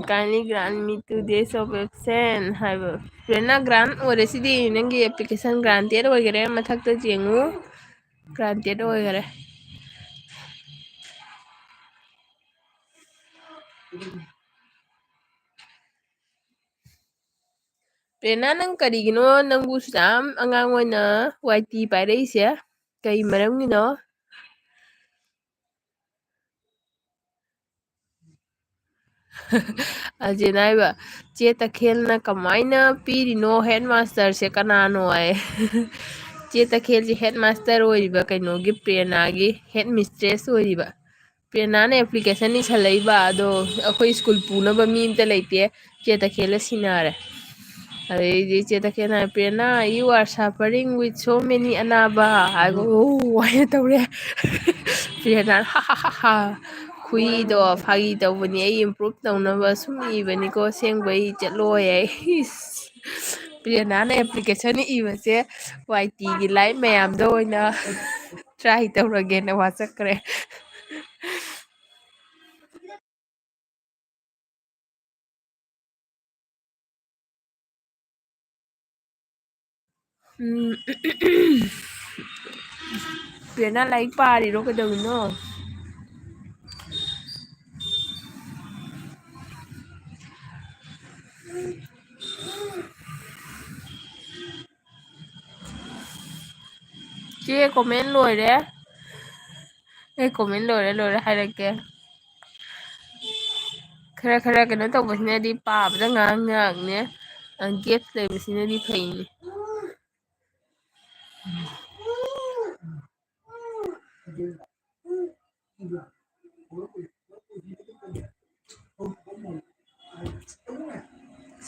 kindly grant me 2 days of absence ꯍꯥꯏꯕ ꯄ꯭ꯔꯦꯔꯅꯥ ꯒ꯭ꯔꯥꯟ ꯑꯣꯏꯔꯦ ꯁꯤꯗꯤ ꯅꯪꯒꯤ ꯑꯦꯄ꯭ꯂꯤꯀꯦꯁꯟ ꯒ꯭ꯔꯥꯟꯇꯦꯠ ꯑꯣꯏꯈꯔꯦ ꯃꯊꯛꯇ ꯌꯦꯡꯉꯨ ꯒ꯭ꯔꯥꯟꯇꯦꯠ ꯑꯣꯏꯈꯔꯦ ꯄ꯭ꯔꯦꯔꯅꯥ ꯅꯪ ꯀꯔꯤꯒꯤꯅꯣ ꯅꯪꯕꯨ ꯌꯥꯝ ꯑꯉꯥꯡ ꯑꯣꯏꯅ ꯋꯥꯏ ꯇꯤ ꯄꯥꯏꯔꯛꯏꯁꯦ ꯀꯩ ꯃꯔꯝꯒꯤꯅꯣ ꯑꯖꯦꯅ ꯍꯥꯏꯕ ꯆꯦ ꯇꯈꯦꯜꯅ ꯀꯃꯥꯏꯅ ꯄꯤꯔꯤꯅꯣ ꯍꯦꯠ ꯃꯥꯁꯇꯔꯁꯦ ꯀꯅꯥꯅꯣ ꯍꯥꯏ ꯆꯦ ꯇꯈꯦꯜꯁꯦ ꯍꯦꯠ ꯃꯥꯁꯇꯔ ꯑꯣꯏꯔꯤꯕ ꯀꯩꯅꯣꯒꯤ ꯄ꯭ꯔꯦꯔꯅꯥꯒꯤ ꯍꯦꯠ ꯃꯤꯁꯇ꯭ꯔꯦꯁ ꯑꯣꯏꯔꯤꯕ ꯄ꯭ꯔꯦꯔꯅꯥꯅ ꯑꯦꯄ꯭ꯂꯤꯀꯦꯁꯟ ꯏꯁꯜꯂꯛꯏꯕ ꯑꯗꯣ ꯑꯩꯈꯣꯏ ꯁ꯭ꯀꯨꯜ ꯄꯨꯅꯕ ꯃꯤ ꯑꯃꯇ ꯂꯩꯇꯦ ꯆꯦ ꯇꯈꯦꯜꯂ ꯁꯤꯟꯅꯔꯦ ꯑꯗꯩꯗꯤ ꯆꯦ ꯇꯈꯦꯜꯅ ꯍꯥꯏ Prerna you are suffering with so many ꯑꯅꯥꯕ ꯍꯥꯏꯒꯣ ꯑꯣ ꯍꯥꯏꯅ ꯇꯧꯔꯦ ꯄ꯭ꯔꯦꯔꯅꯥ ꯈꯨꯏꯗꯣ ꯐꯥꯒꯤ ꯇꯧꯕꯅꯤ ꯑꯩ ꯏꯝꯄ꯭ꯔꯨꯞ ꯇꯧꯅꯕ ꯁꯨꯝ ꯏꯕꯅꯤꯀꯣ ꯑꯁꯦꯡꯕꯩ ꯆꯠꯂꯣꯏ ꯑꯩ ꯄ꯭ꯔꯦꯔꯅꯥꯅ ꯑꯦꯄ꯭ꯂꯤꯀꯦꯁꯟ ꯏꯕꯁꯦ ꯋꯥꯏ ꯇꯤꯒꯤ ꯂꯥꯏꯐ ꯃꯌꯥꯝꯗ ꯑꯣꯏꯅ ꯇ꯭ꯔꯥꯏ ꯇꯧꯔꯒꯦꯅ ꯋꯥꯆꯠꯈ꯭ꯔꯦ ꯄ꯭ꯔꯦꯔꯅꯥ ꯂꯥꯏꯔꯤꯛ ꯄꯥꯔꯤꯔꯣ ꯀꯩꯗꯧꯔꯤꯅꯣ ꯆꯦ ꯀꯣꯃꯦꯟ ꯂꯣꯏꯔꯦ ꯑꯩ ꯀꯣꯃꯦꯟ ꯂꯣꯏꯔꯦ ꯂꯣꯏꯔꯦ ꯍꯥꯏꯔꯛꯀꯦ ꯈꯔ ꯈꯔ ꯀꯩꯅꯣ ꯇꯧꯕꯁꯤꯅꯗꯤ ꯄꯥꯕꯗ ꯉꯥꯏꯍꯥꯛ ꯉꯥꯏꯍꯥꯛꯅꯦ ꯒꯦꯞ ꯂꯩꯕꯁꯤꯅꯗꯤ ꯐꯩꯅꯦ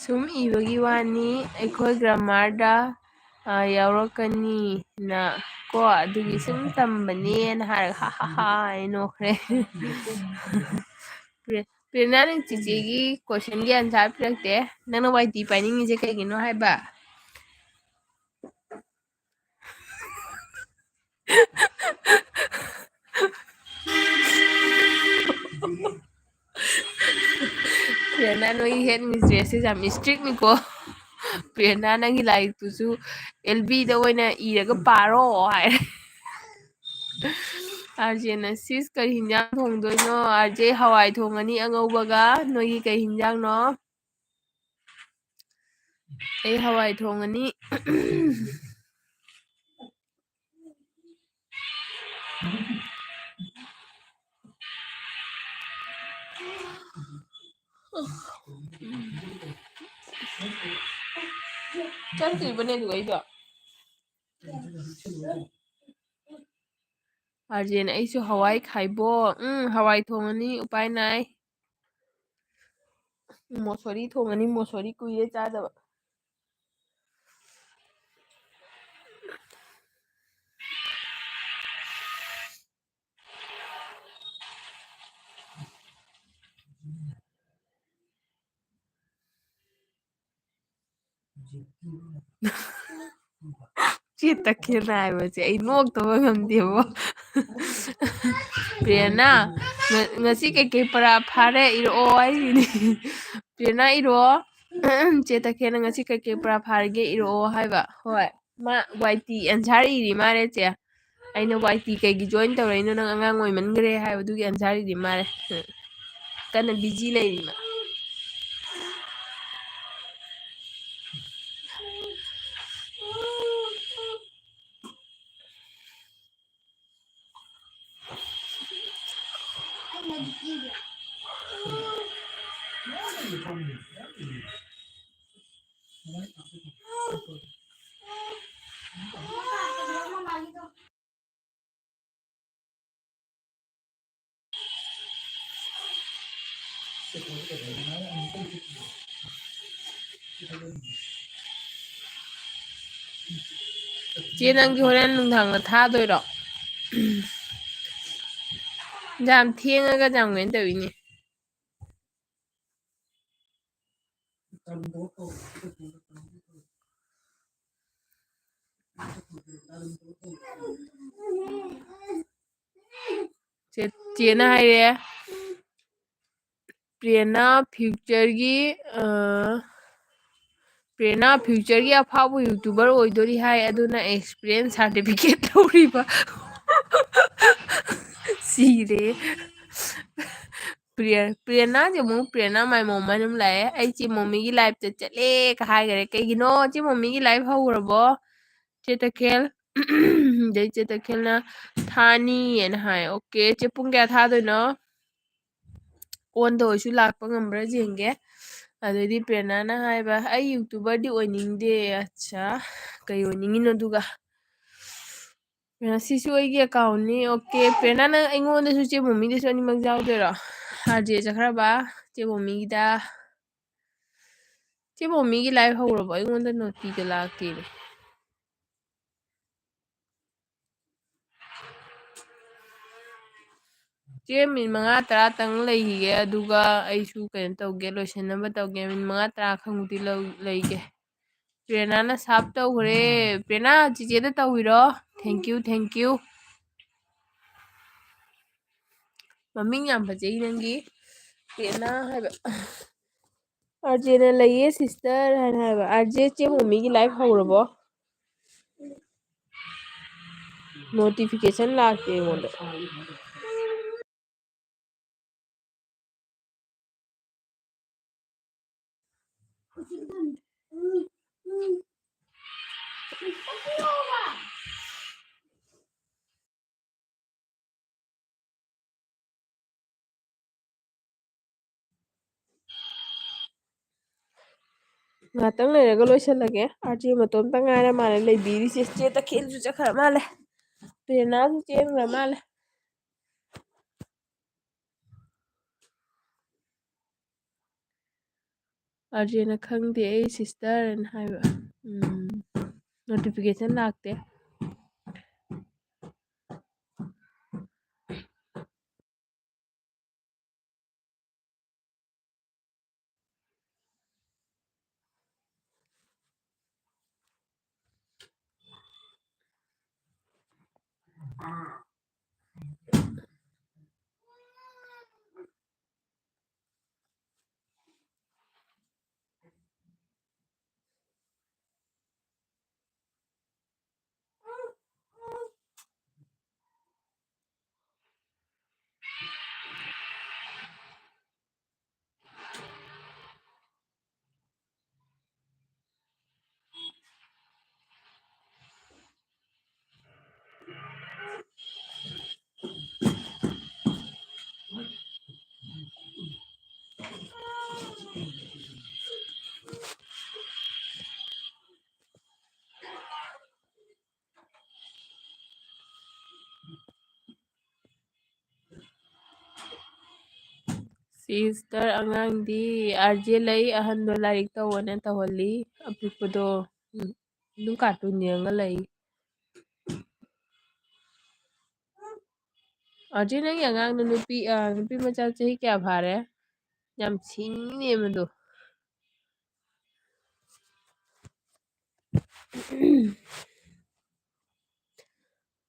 ꯁꯨꯝ ꯏꯕꯒꯤ ꯋꯥꯅꯤ ꯑꯩꯈꯣꯏ ꯒ꯭ꯔꯥꯃꯥꯔꯗ ꯌꯥꯎꯔꯛꯀꯅꯤꯅ ꯀꯣ ꯑꯗꯨꯒꯤ ꯁꯨꯝ ꯇꯝꯕꯅꯦꯅ ꯍꯥꯏꯔꯒ ꯍꯥ ꯍꯥ ꯍꯥ ꯍꯥꯏꯅ ꯅꯣꯛꯈ꯭ꯔꯦ ꯄ꯭ꯔꯦꯔꯅꯥ ꯅꯪ ꯆꯤꯆꯦꯒꯤ ꯀꯣꯏꯁꯟꯒꯤ ꯑꯟꯁꯥꯔ ꯄꯤꯔꯛꯇꯦ ꯅꯪꯅ ꯋꯥꯏ ꯇꯤ ꯄꯥꯏꯅꯤꯡꯉꯤꯁꯦ ꯀꯩꯒꯤꯅꯣ ꯍꯥꯏꯕ ꯄ꯭ꯔꯦꯔꯅꯥ ꯅꯣꯏꯒꯤ ꯍꯦꯠ ꯃꯤꯁꯇ꯭ꯔꯦꯁꯁꯦ ꯌꯥꯝ ꯏꯁꯇ꯭ꯔꯤꯛꯅꯤꯀꯣ ꯄ꯭ꯔꯦꯔꯅꯥ ꯅꯪꯒꯤ ꯂꯥꯏꯔꯤꯛꯇꯨꯁꯨ ꯑꯦꯜ ꯕꯤꯗ ꯑꯣꯏꯅ ꯏꯔꯒ ꯄꯥꯔꯣ ꯍꯥꯏꯔꯦ ꯑꯥꯔꯖꯦꯅ ꯁꯤꯁ ꯀꯔꯤ ꯍꯤꯟꯖꯥꯡ ꯊꯣꯡꯗꯣꯏꯅꯣ ꯑꯥꯔꯖꯦ ꯍꯋꯥꯏ ꯊꯣꯡꯉꯅꯤ ꯑꯉꯧꯕꯒ ꯅꯣꯏꯒꯤ ꯀꯩ ꯍꯤꯟꯖꯥꯡꯅꯣ ꯑꯩ ꯍꯋꯥꯏ ꯊꯣꯡꯉꯅꯤ ꯆꯠꯇ꯭ꯔꯤꯕꯅꯦ ꯑꯗꯨꯒꯩꯗꯣ ꯑꯥꯔꯖꯦꯅ ꯑꯩꯁꯨ ꯍꯋꯥꯏ ꯈꯥꯏꯕꯣ ꯍꯋꯥꯏ ꯊꯣꯡꯉꯅꯤ ꯎꯄꯥꯏ ꯅꯥꯏ ꯃꯣꯁꯣꯔꯤ ꯊꯣꯡꯉꯅꯤ ꯃꯣꯁꯣꯔꯤ ꯀꯨꯏꯔꯦ ꯆꯥꯗꯕ ꯆꯦ ꯇꯈꯦꯜꯅ ꯍꯥꯏꯕꯁꯦ ꯑꯩ ꯅꯣꯛꯇꯕ ꯉꯝꯗꯦꯕꯣ ꯄ꯭ꯔꯦꯔꯅꯥ ꯉꯁꯤ ꯀꯩꯀꯩ ꯄꯔꯥ ꯐꯥꯔꯦ ꯏꯔꯛꯑꯣ ꯍꯥꯏꯁꯤꯅꯤ ꯄ꯭ꯔꯦꯔꯅꯥ ꯏꯔꯛꯑꯣ ꯆꯦ ꯇꯈꯦꯜꯅ ꯉꯁꯤ ꯀꯩꯀꯩ ꯄꯔꯥ ꯐꯥꯔꯤꯒꯦ ꯏꯔꯛꯑꯣ ꯍꯥꯏꯕ ꯍꯣꯏ ꯃꯥ ꯋꯥꯏ ꯇꯤ ꯑꯟꯁꯥꯔ ꯏꯔꯤ ꯃꯥꯜꯂꯦ ꯆꯦ ꯑꯩꯅ ꯋꯥꯏ ꯇꯤ ꯀꯩꯒꯤ ꯖꯣꯏꯟ ꯇꯧꯔꯛꯏꯅꯣ ꯅꯪ ꯑꯉꯥꯡ ꯑꯣꯏꯃꯟꯈ꯭ꯔꯦ ꯍꯥꯏꯕꯗꯨꯒꯤ ꯑꯟꯁꯥꯔ ꯏꯔꯤ ꯃꯥꯜꯂꯦ ꯀꯟꯅ ꯕꯤꯖꯤ ꯂꯩꯔꯤ ꯃꯥ ꯆꯦ ꯅꯪꯒꯤ ꯍꯣꯔꯦꯟ ꯅꯨꯡꯗꯥꯡꯗ ꯊꯥꯗꯣꯏꯔꯣ ꯌꯥꯝ ꯊꯦꯡꯉꯒ ꯆꯥꯡꯃꯦꯟ ꯇꯧꯏꯅꯦ ꯆꯦꯅ ꯍꯥꯏꯔꯦ ꯄ꯭ꯔꯦꯔꯅꯥ ꯐ꯭ꯌꯨꯆꯔꯒꯤ ꯑꯐꯥꯎꯕ ꯌꯨꯇꯨꯕꯔ ꯑꯣꯏꯗꯣꯔꯤ ꯍꯥꯏ ꯑꯗꯨꯅ ꯑꯦꯛꯁꯄꯤꯔꯤꯌꯦꯟꯁ ꯁꯥꯔꯇꯤꯐꯤꯀꯦꯠ ꯂꯧꯔꯤꯕ ꯁꯤꯔꯦ ꯄ꯭ꯔꯦꯔꯅꯥꯁꯦ ꯑꯃꯨꯛ ꯄ꯭ꯔꯦꯔꯅꯥ ꯃꯥꯏꯃꯣꯝ ꯑꯗꯨꯝ ꯂꯥꯛꯑꯦ ꯑꯩ ꯆꯦ ꯃꯣꯃꯤꯒꯤ ꯂꯥꯏꯐꯇ ꯆꯠꯂꯦꯒ ꯍꯥꯏꯈꯔꯦ ꯀꯩꯒꯤꯅꯣ ꯆꯦ ꯃꯣꯃꯤꯒꯤ ꯂꯥꯏꯐ ꯍꯧꯔꯕꯣ ꯆꯦ ꯇꯈꯦꯜ ꯑꯗꯩ ꯆꯦ ꯇꯈꯦꯜꯅ ꯊꯥꯅꯤꯅ ꯍꯥꯏ ꯑꯣꯀꯦ ꯆꯦ ꯄꯨꯡ ꯀꯌꯥ ꯊꯥꯗꯣꯏꯅꯣ ꯑꯣꯟꯗ ꯑꯣꯏꯁꯨ ꯂꯥꯛꯄ ꯉꯝꯕ꯭ꯔꯥ ꯌꯦꯡꯒꯦ ꯑꯗꯩꯗꯤ ꯄ꯭ꯔꯦꯔꯅꯥꯅ ꯍꯥꯏꯕ ꯑꯩ ꯌꯨꯇꯨꯕꯔꯗꯤ ꯑꯣꯏꯅꯤꯡꯗꯦ ꯑꯠꯆꯥ ꯀꯩ ꯑꯣꯏꯅꯤꯡꯉꯤꯅꯣ ꯑꯗꯨꯒ ꯁꯤꯁꯨ ꯑꯩꯒꯤ ꯑꯦꯀꯥꯎꯟꯅꯤ ꯑꯣꯀꯦ ꯄ꯭ꯔꯦꯔꯅꯥ ꯅꯪ ꯑꯩꯉꯣꯟꯗꯁꯨ ꯆꯦ ꯃꯣꯃꯤꯗꯁꯨ ꯑꯅꯤꯃꯛ ꯌꯥꯎꯗꯣꯏꯔꯣ ꯍꯥꯔꯖꯦ ꯆꯠꯈ꯭ꯔꯕ ꯆꯦ ꯃꯣꯃꯤꯒꯤꯗ ꯆꯦ ꯃꯣꯃꯤꯒꯤ ꯂꯥꯏꯐ ꯍꯧꯔꯕꯣ ꯑꯩꯉꯣꯟꯗ ꯅꯣꯇꯤꯒ ꯂꯥꯛꯇꯦꯅꯦ ꯆꯦ ꯃꯤꯅꯤꯠ 5-10 ꯂꯩꯈꯤꯒꯦ ꯑꯗꯨꯒ ꯑꯩꯁꯨ ꯀꯩꯅꯣ ꯇꯧꯒꯦ ꯂꯣꯏꯁꯤꯟꯅꯕ ꯇꯧꯒꯦ ꯃꯤꯅꯤꯠ 5-10 ꯈꯪꯕꯨꯗꯤ ꯂꯩꯒꯦ ꯄ꯭ꯔꯦꯔꯅꯥꯅ ꯁꯥꯞ ꯇꯧꯈ꯭ꯔꯦ ꯄ꯭ꯔꯦꯔꯅꯥ ꯆꯤꯆꯦꯗ ꯇꯧꯕꯤꯔꯣ ꯊꯦꯡꯀ꯭ꯌꯨ ꯃꯃꯤꯡ ꯌꯥꯝ ꯐꯖꯩ ꯅꯪꯒꯤ ꯄ꯭ꯔꯦꯔꯅꯥ ꯍꯥꯏꯕ ꯑꯥꯔꯖꯦꯅ ꯂꯩꯌꯦ ꯁꯤꯁꯇꯔ ꯍꯥꯏꯅ ꯍꯥꯏꯕ ꯑꯥꯔꯖꯦ ꯆꯦ ꯃꯣꯃꯤꯒꯤ ꯂꯥꯏꯐ ꯍꯧꯔꯕꯣ ꯅꯣꯇꯤꯐꯤꯀꯦꯁꯟ ꯂꯥꯛꯇꯦ ꯑꯩꯉꯣꯟꯗ ꯉꯥꯛꯇꯪ ꯂꯩꯔꯒ ꯂꯣꯏꯁꯤꯜꯂꯒꯦ ꯑꯥꯔꯖꯦ ꯃꯇꯣꯝꯇ ꯉꯥꯏꯔ ꯃꯥꯜꯂꯦ ꯂꯩꯕꯤꯔꯤꯁꯦ ꯆꯦ ꯇꯈꯦꯜꯁꯨ ꯆꯠꯈ꯭ꯔ ꯃꯥꯜꯂꯦ ꯄ꯭ꯔꯦꯔꯅꯥꯁꯨ ꯆꯦꯟꯈ꯭ꯔ ꯃꯥꯜꯂꯦ ꯑꯥꯔꯖꯦꯅ ꯈꯪꯗꯦ ꯑꯩ ꯁꯤꯁꯇꯔꯅ ꯍꯥꯏꯕ ꯅꯣꯇꯤꯐꯤꯀꯦꯁꯟ ꯂꯥꯛꯇꯦ ꯁꯤꯁꯇꯔ ꯑꯉꯥꯡꯗꯤ ꯑꯥꯔꯖꯦ ꯂꯩ ꯑꯍꯟꯗꯣ ꯂꯥꯏꯔꯤꯛ ꯇꯧꯋꯣꯅ ꯇꯧꯍꯜꯂꯤ ꯑꯄꯤꯛꯄꯗꯣ ꯑꯗꯨꯝ ꯀꯥꯔꯇꯨꯟ ꯌꯦꯡꯉ ꯂꯩ ꯑꯥꯔꯖꯦ ꯅꯪꯒꯤ ꯑꯉꯥꯡꯗꯣ ꯅꯨꯄꯤ ꯃꯆꯥ ꯆꯍꯤ ꯀꯌꯥ ꯐꯥꯔꯦ ꯌꯥꯝ ꯁꯤꯡꯉꯤꯅꯦ ꯃꯗꯣ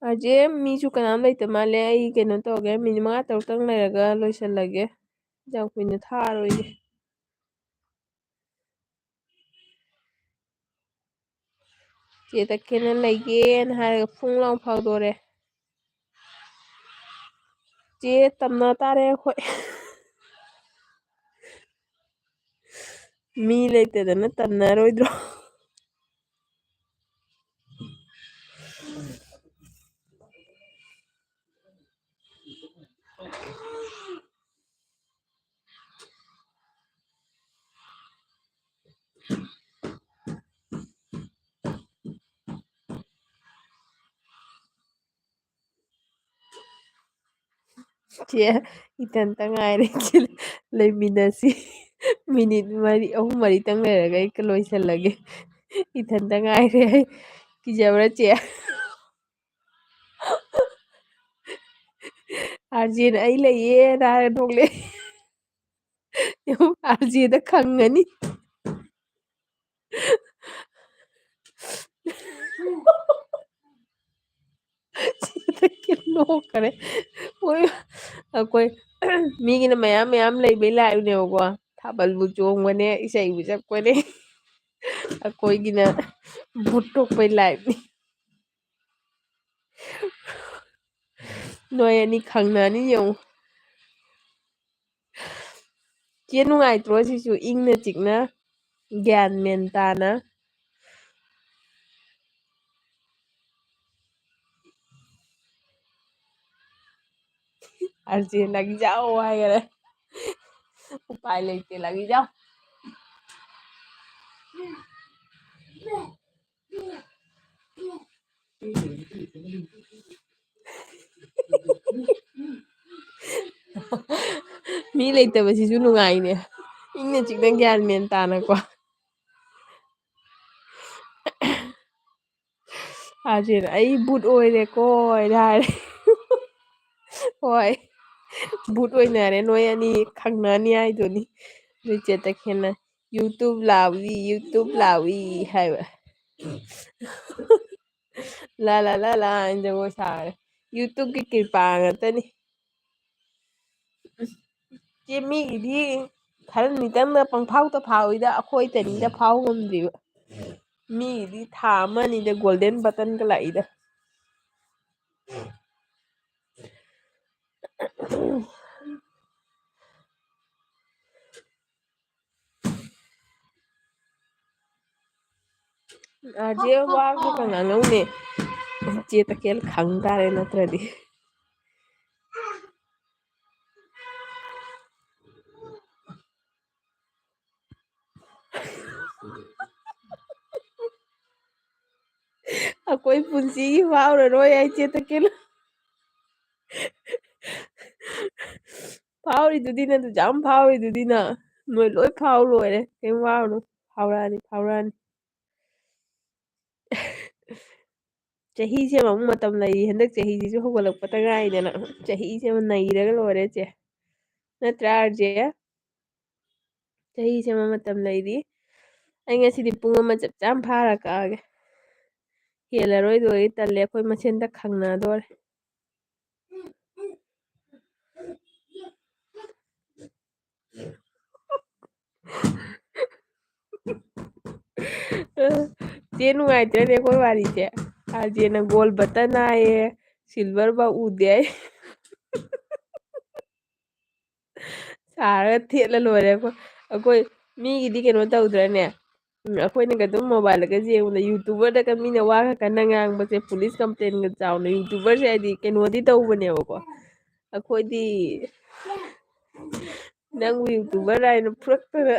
ꯑꯥꯔꯖꯦ ꯃꯤꯁꯨ ꯀꯅꯥꯝ ꯂꯩꯇ ꯃꯥꯜꯂꯦ ꯑꯩ ꯀꯩꯅꯣ ꯇꯧꯒꯦ ꯃꯤꯅꯤꯠ 5-10 ꯂꯩꯔꯒ ꯂꯣꯏꯁꯤꯜꯂꯒꯦ ꯌꯥꯝ ꯀꯨꯏꯅ ꯊꯥꯔꯣꯏꯒꯦ ꯆꯦ ꯇꯈꯦꯜꯅ ꯂꯩꯒꯦꯅ ꯍꯥꯏꯔꯒ ꯐꯨꯡ ꯂꯥꯎ ꯐꯥꯎꯗꯣꯔꯦ ꯆꯦ ꯇꯝꯅ ꯇꯥꯔꯦ ꯑꯩꯈꯣꯏ ꯃꯤ ꯂꯩꯇꯗꯅ ꯇꯝꯅꯔꯣꯏꯗ꯭ꯔꯣ ꯆꯦ ꯏꯊꯟꯇ ꯉꯥꯏꯔꯦ ꯂꯩꯃꯤꯟꯅꯁꯤ ꯃꯤꯅꯤꯠ ꯑꯍꯨꯝ ꯃꯔꯤꯇꯪ ꯂꯩꯔꯒ ꯑꯩ ꯂꯣꯏꯁꯤꯜꯂꯒꯦ ꯏꯊꯟꯇ ꯉꯥꯏꯔꯦ ꯑꯩ ꯀꯤꯖꯕ꯭ꯔꯥ ꯆꯦ ꯑꯥꯔꯖꯦꯟ ꯑꯩ ꯂꯩꯌꯦꯅ ꯍꯥꯏꯔ ꯊꯣꯛꯂꯛꯑꯦ ꯑꯥꯔꯖꯦꯗ ꯈꯪꯉꯅꯤ ꯅꯣꯛꯈꯔꯦ ꯃꯣꯏ ꯑꯩꯈꯣꯏ ꯃꯤꯒꯤꯅ ꯃꯌꯥꯝ ꯃꯌꯥꯝ ꯂꯩꯕꯩ ꯂꯥꯛꯏꯕꯅꯦꯕꯀꯣ ꯊꯥꯕꯜꯕꯨ ꯆꯣꯡꯕꯅꯦ ꯏꯁꯩꯕꯨ ꯁꯛꯄꯅꯦ ꯑꯩꯈꯣꯏꯒꯤꯅ ꯚꯨꯠ ꯊꯣꯛꯄꯩ ꯂꯥꯏꯐꯅꯤ ꯅꯣꯏ ꯑꯅꯤ ꯈꯪꯅꯅꯤ ꯌꯦꯡꯉꯨ ꯆꯦ ꯅꯨꯡꯉꯥꯏꯇ꯭ꯔꯣ ꯁꯤꯁꯨ ꯏꯪꯅ ꯆꯤꯛꯅ ꯒ꯭ꯌꯥꯟ ꯃꯦꯟ ꯇꯥꯅ ꯑꯥꯔꯖꯦ ꯂꯪꯖꯥꯎ ꯍꯥꯏꯈꯔꯦ ꯎꯄꯥꯏ ꯂꯩꯇꯦ ꯂꯪꯖꯥꯎ ꯃꯤ ꯂꯩꯇꯕꯁꯤꯁꯨ ꯅꯨꯡꯉꯥꯏꯅꯦ ꯏꯪꯅ ꯆꯤꯛꯅ ꯒ꯭ꯌꯥꯟ ꯃꯦꯟ ꯇꯥꯅꯀꯣ ꯑꯥꯔꯖꯦꯅ ꯑꯩ ꯕꯨꯠ ꯑꯣꯏꯔꯦꯀꯣ ꯍꯥꯏꯔꯦ ꯍꯣꯏ ꯕꯨꯠ ꯑꯣꯏꯅꯔꯦ ꯅꯣꯏ ꯑꯅꯤ ꯈꯪꯅꯅꯤ ꯍꯥꯏꯗꯨꯅꯤ ꯅꯣꯏ ꯆꯦ ꯇꯈꯦꯜꯅ ꯌꯨꯇꯨꯕ ꯂꯥꯎꯏ ꯌꯨꯇꯨꯕ ꯂꯥꯎꯏ ꯍꯥꯏꯕ ꯂꯥ ꯂꯥ ꯂꯥ ꯂꯥ ꯍꯥꯏꯅ ꯖꯒꯣꯏ ꯁꯥꯈꯔꯦ ꯌꯨꯇꯨꯕꯀꯤ ꯀ꯭ꯔꯤꯄꯥ ꯉꯥꯛꯇꯅꯤ ꯆꯦ ꯃꯤꯒꯤꯗꯤ ꯈꯔ ꯅꯤꯡꯇꯝꯅ ꯄꯪꯐꯥꯎꯗ ꯐꯥꯎꯋꯤꯗ ꯑꯩꯈꯣꯏꯇꯅꯤꯗ ꯐꯥꯎ ꯉꯝꯗ꯭ꯔꯤꯕ ꯃꯤꯒꯤꯗꯤ ꯊꯥ ꯑꯃ ꯑꯅꯤꯗ ꯒꯣꯜꯗꯦꯟ ꯕꯇꯟꯒ ꯂꯥꯛꯏꯗ ꯑꯥꯔꯖꯦ ꯋꯥ ꯈꯔ ꯈꯔ ꯉꯥꯡꯅꯧꯅꯦ ꯆꯦ ꯇꯈꯦꯜ ꯈꯪ ꯇꯥꯔꯦ ꯅꯠꯇ꯭ꯔꯗꯤ ꯑꯩꯈꯣꯏ ꯄꯨꯟꯁꯤꯒꯤ ꯐꯥꯎꯔꯔꯣꯏ ꯍꯥꯏ ꯆꯦ ꯇꯈꯦꯜ ꯐꯥꯎꯔꯤꯗꯨꯗꯤ ꯅꯪ ꯑꯗꯨꯛꯌꯥꯝ ꯐꯥꯎꯔꯤꯗꯨꯗꯤ ꯅꯪ ꯅꯣꯏ ꯂꯣꯏ ꯐꯥꯎ ꯂꯣꯏꯔꯦ ꯀꯩꯝ ꯋꯥꯔꯨꯅꯨ ꯐꯥꯎꯔꯛꯑꯅꯤ ꯐꯥꯎꯔꯛꯑꯅꯤ ꯆꯍꯤꯁꯦ ꯑꯃꯨꯛ ꯃꯇꯝ ꯂꯩꯔꯤ ꯍꯟꯗꯛ ꯆꯍꯤꯁꯤꯁꯨ ꯍꯧꯒꯠꯂꯛꯄꯇ ꯉꯥꯏꯗꯅ ꯆꯍꯤꯁꯦ ꯑꯃ ꯅꯩꯔꯒ ꯂꯣꯏꯔꯦ ꯆꯦ ꯅꯠꯇ꯭ꯔꯥ ꯑꯥꯔꯖꯦ ꯆꯍꯤꯁꯦ ꯑꯃ ꯃꯇꯝ ꯂꯩꯔꯤ ꯑꯩ ꯉꯁꯤꯗꯤ ꯄꯨꯡ ꯑꯃ ꯆꯞ ꯆꯥꯅ ꯐꯥꯔ ꯀꯛꯑꯒꯦ ꯍꯦꯜꯂꯔꯣꯏꯗꯣꯏ ꯇꯜꯂꯦ ꯑꯩꯈꯣꯏ ꯃꯁꯦꯟꯇ ꯈꯪꯅꯗꯣꯔꯦ ꯆꯦ ꯅꯨꯡꯉꯥꯏꯇ꯭ꯔꯅꯦ ꯑꯩꯈꯣꯏ ꯋꯥꯔꯤꯁꯦ ꯑꯥꯔꯖꯦꯅ ꯒꯣꯜ ꯕꯇꯟ ꯍꯥꯏꯌꯦ ꯁꯤꯜꯚꯔ ꯐꯥꯎ ꯎꯗꯦ ꯍꯥꯏ ꯁꯥꯔꯒ ꯊꯦꯠꯂ ꯂꯣꯏꯔꯦ ꯑꯩꯈꯣꯏ ꯃꯤꯒꯤꯗꯤ ꯀꯩꯅꯣ ꯇꯧꯗ꯭ꯔꯅꯦ ꯑꯩꯈꯣꯏꯅꯒ ꯑꯗꯨꯝ ꯃꯣꯕꯥꯏꯜꯗꯒ ꯌꯦꯡꯕꯗ ꯌꯨꯇꯨꯕꯔꯗꯒ ꯃꯤꯅ ꯋꯥꯒ ꯀꯟꯅ ꯉꯥꯡꯕꯁꯦ ꯄꯨꯂꯤꯁ ꯀꯝꯄ꯭ꯂꯦꯟꯒ ꯆꯥꯎꯅ ꯌꯨꯇꯨꯕꯔꯁꯦ ꯍꯥꯏꯗꯤ ꯀꯩꯅꯣꯗꯤ ꯇꯧꯕꯅꯦꯕꯀꯣ ꯑꯩꯈꯣꯏꯗꯤ ꯅꯪꯕꯨ ꯌꯨꯇꯨꯕꯔ ꯍꯥꯏꯅ ꯐꯨꯔꯛꯇꯅ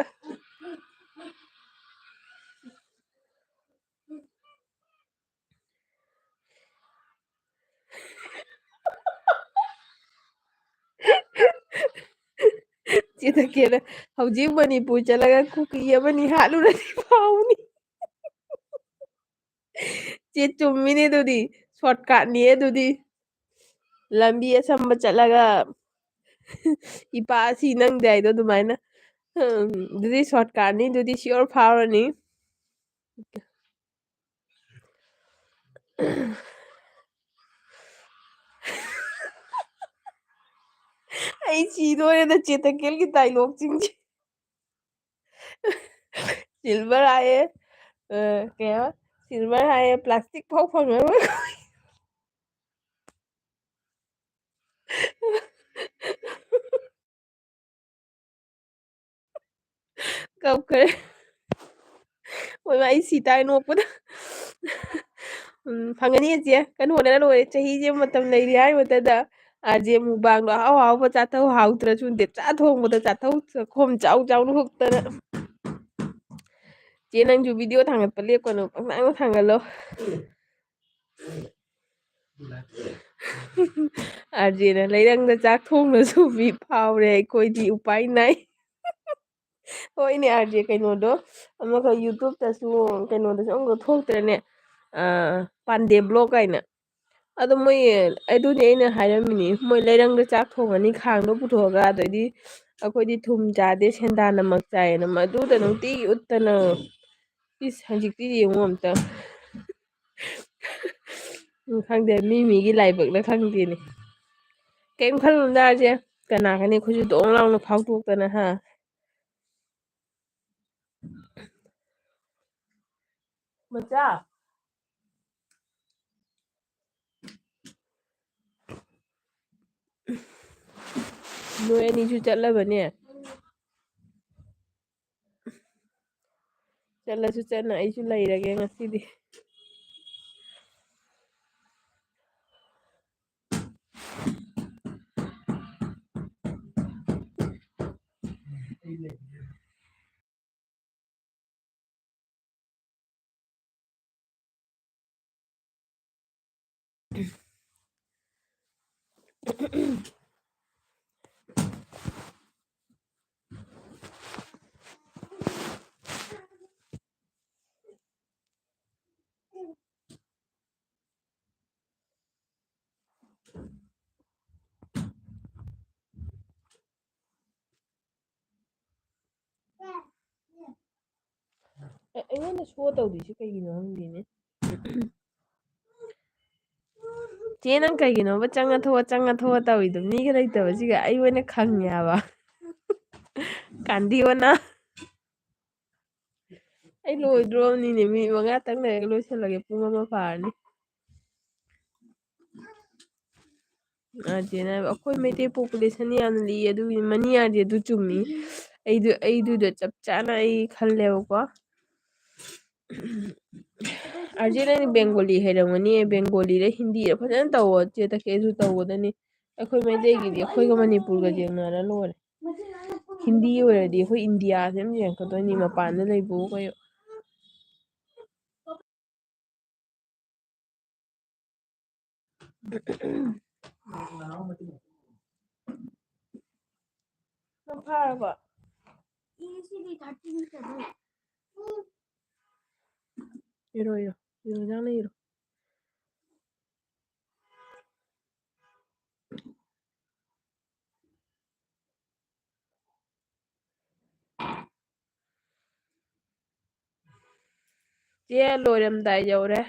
ꯆꯦ ꯇꯈꯦꯜꯅ ꯍꯧꯖꯤꯛ ꯃꯅꯤꯄꯨꯔ ꯆꯠꯂꯒ ꯀꯨꯀꯤ ꯑꯃꯅꯤ ꯍꯥꯠꯂꯨꯔꯗꯤ ꯐꯥꯎꯅꯤ ꯆꯦ ꯆꯨꯝꯃꯤꯅꯦ ꯑꯗꯨꯗꯤ ꯁꯣꯔꯠꯀꯥꯠꯅꯤ ꯑꯗꯨꯗꯤ ꯂꯝꯕꯤ ꯑꯁꯝꯕ ꯆꯠꯂꯒ ꯏꯄꯥ ꯁꯤ ꯅꯪꯗꯦ ꯍꯥꯏꯗꯣ ꯑꯗꯨꯃꯥꯏꯅ ꯑꯗꯨꯗꯤ ꯁꯣꯔꯠꯀꯥꯠꯅꯤ ꯑꯗꯨꯗꯤ ꯁꯤꯌꯣꯔ ꯐꯥꯎꯔꯅꯤ ꯑꯩ ꯁꯤꯗꯣꯔꯦꯗ ꯆꯦ ꯇꯈꯦꯜꯒꯤ ꯗꯥꯏꯂꯣꯛꯁꯤꯡꯁꯦ ꯁꯤꯜꯚꯔ ꯍꯥꯏꯌꯦ ꯀꯩ ꯍꯥꯏꯕ ꯁꯤꯜꯚꯔ ꯍꯥꯏꯌꯦ ꯄ꯭ꯂꯥꯁꯇꯤꯛ ꯐꯥꯎ ꯐꯪꯉꯔꯣꯏ ꯀꯞꯈ꯭ꯔꯦ ꯍꯣꯏ ꯑꯩ ꯁꯤ ꯇꯥꯔꯦ ꯅꯣꯛꯄꯗ ꯐꯪꯒꯅꯤ ꯏꯆꯦ ꯀꯩꯅꯣ ꯍꯣꯠꯅꯔ ꯂꯣꯏꯔꯦ ꯆꯍꯤꯁꯦ ꯃꯇꯝ ꯂꯩꯔꯤ ꯍꯥꯏꯕꯗꯨꯗ ꯑꯥꯔꯖꯦ ꯃꯨꯛꯕꯥꯡꯗꯣ ꯑꯍꯥꯎ ꯑꯍꯥꯎꯕ ꯆꯥꯊꯧ ꯍꯥꯎꯇ꯭ꯔꯁꯨ ꯗꯦꯆꯥ ꯊꯣꯡꯕꯗ ꯆꯥꯊꯧ ꯆꯥꯛꯈꯣꯝ ꯆꯥꯎ ꯆꯥꯎꯅ ꯍꯨꯛꯇꯅ ꯆꯦ ꯅꯪꯁꯨ ꯚꯤꯗꯤꯑꯣ ꯊꯥꯡꯒꯠꯄ ꯂꯦꯞꯀꯅꯨ ꯄꯪꯊꯥꯡꯗ ꯊꯥꯡꯒꯠꯂꯣ ꯑꯥꯔꯖꯦꯅ ꯂꯩꯔꯪꯗ ꯆꯥꯛ ꯊꯣꯡꯅꯁꯨ ꯃꯤ ꯐꯥꯎꯔꯦ ꯑꯩꯈꯣꯏꯗꯤ ꯎꯄꯥꯏ ꯅꯥꯏ ꯍꯣꯏꯅꯦ ꯑꯥꯔꯖꯦ ꯀꯩꯅꯣꯗꯣ ꯑꯃꯈꯛ ꯌꯨꯇꯨꯕꯇꯁꯨ ꯀꯩꯅꯣꯗꯁꯨ ꯑꯃꯨꯛꯀ ꯊꯣꯛꯇ꯭ꯔꯦꯅꯦ ꯄꯥꯟꯗꯦ ꯕ꯭ꯂꯣꯛ ꯀꯥꯏꯅ ꯑꯗꯣ ꯃꯣꯏ ꯑꯗꯨꯅꯦ ꯑꯩꯅ ꯍꯥꯏꯔꯝꯃꯤꯅꯤ ꯃꯣꯏ ꯂꯩꯔꯪꯗ ꯆꯥꯛ ꯊꯣꯡꯉꯅꯤ ꯈꯥꯡꯗꯣ ꯄꯨꯊꯣꯛꯑꯒ ꯑꯗꯩꯗꯤ ꯑꯩꯈꯣꯏꯗꯤ ꯊꯨꯝ ꯆꯥꯗꯦ ꯁꯦꯟꯗꯥꯅꯃꯛ ꯆꯥꯏꯌꯦꯅ ꯃꯗꯨꯗ ꯅꯨꯡꯇꯤꯒꯤ ꯎꯠꯇꯅ ꯏꯁ ꯍꯧꯖꯤꯛꯇꯤ ꯌꯦꯡꯉꯣ ꯑꯝꯇ ꯈꯪꯗꯦ ꯃꯤ ꯃꯤꯒꯤ ꯂꯥꯏꯕꯛꯅ ꯈꯪꯗꯦꯅꯦ ꯀꯩꯝ ꯈꯜꯂꯨꯅꯨꯗ ꯑꯥꯔꯖꯦ ꯀꯅꯥ ꯈꯪꯅꯤ ꯑꯩꯈꯣꯏꯁꯨ ꯗꯣꯡ ꯂꯥꯎꯅ ꯐꯥꯎꯗꯣꯛꯇꯅ ꯍꯥ ꯃꯆꯥ ꯅꯣꯏ ꯑꯅꯤꯁꯨ ꯆꯠꯂꯕꯅꯦ ꯆꯠꯂꯁꯨ ꯆꯠꯅ ꯑꯩꯁꯨ ꯂꯩꯔꯒꯦ ꯉꯁꯤꯗꯤ ꯑꯩꯉꯣꯟꯗ ꯁꯣ ꯇꯧꯗꯣꯏꯁꯤ ꯀꯩꯒꯤꯅꯣ ꯈꯪꯗꯦꯅꯦ ꯆꯦ ꯅꯪ ꯀꯩꯒꯤꯅꯣꯕ ꯆꯪꯉ ꯊꯣꯛꯑ ꯇꯧꯋꯤꯗꯣ ꯃꯤꯒ ꯂꯩꯇꯕꯁꯤꯒ ꯑꯩ ꯑꯣꯏꯅ ꯈꯪꯉꯦ ꯍꯥꯏꯕ ꯀꯥꯟꯗꯤꯑꯣꯅ ꯑꯩ ꯂꯣꯏꯗ꯭ꯔꯣꯕꯅꯤꯅꯦ ꯃꯤꯅꯤꯠ 5ꯇꯪ ꯂꯩꯔꯒ ꯂꯣꯏꯁꯤꯜꯂꯒꯦ ꯄꯨꯡ 1 ꯐꯥꯔꯅꯤ ꯑꯥꯔꯖꯦꯅ ꯍꯥꯏꯕ ꯑꯩꯈꯣꯏ ꯃꯩꯇꯩ ꯄꯣꯄꯨꯂꯦꯁꯟ ꯌꯥꯝꯅ ꯂꯩ ꯑꯗꯨꯒꯤ ꯃꯅꯤ ꯑꯥꯔꯖꯦ ꯑꯗꯨ ꯆꯨꯝꯃꯤ ꯑꯩꯗꯨꯗ ꯆꯞ ꯆꯥꯅ ꯑꯩ ꯈꯜꯂꯦꯕꯀꯣ ꯑꯥꯔꯖꯦ ꯅꯪꯗꯤ ꯕꯦꯡꯒꯣꯂꯤ ꯍꯩꯔꯝꯒꯅꯤ ꯕꯦꯡꯒꯣꯂꯤꯔ ꯍꯤꯟꯗꯤꯔ ꯐꯖꯅ ꯇꯧꯋꯣ ꯆꯦ ꯇꯈꯦꯁꯨ ꯇꯧꯒꯗꯅꯤ ꯑꯩꯈꯣꯏ ꯃꯩꯇꯩꯒꯤꯗꯤ ꯑꯩꯈꯣꯏꯒ ꯃꯅꯤꯄꯨꯔꯒ ꯌꯦꯡꯅꯔ ꯂꯣꯏꯔꯦ ꯍꯤꯟꯗꯤ ꯑꯣꯏꯔꯗꯤ ꯑꯩꯈꯣꯏ ꯏꯟꯗꯤꯌꯥꯁꯦ ꯑꯗꯨꯝ ꯌꯦꯡꯉꯛꯀꯗꯣꯏꯅꯤ ꯃꯄꯥꯟꯗ ꯂꯩꯕꯋꯣ ꯀꯩꯋꯣ ꯅꯪ ꯐꯥꯔꯕꯣ ꯏꯔꯣ ꯅꯪꯅ ꯏꯔꯣ ꯆꯦ ꯂꯣꯏꯔꯝꯗꯥꯏ ꯌꯧꯔꯦ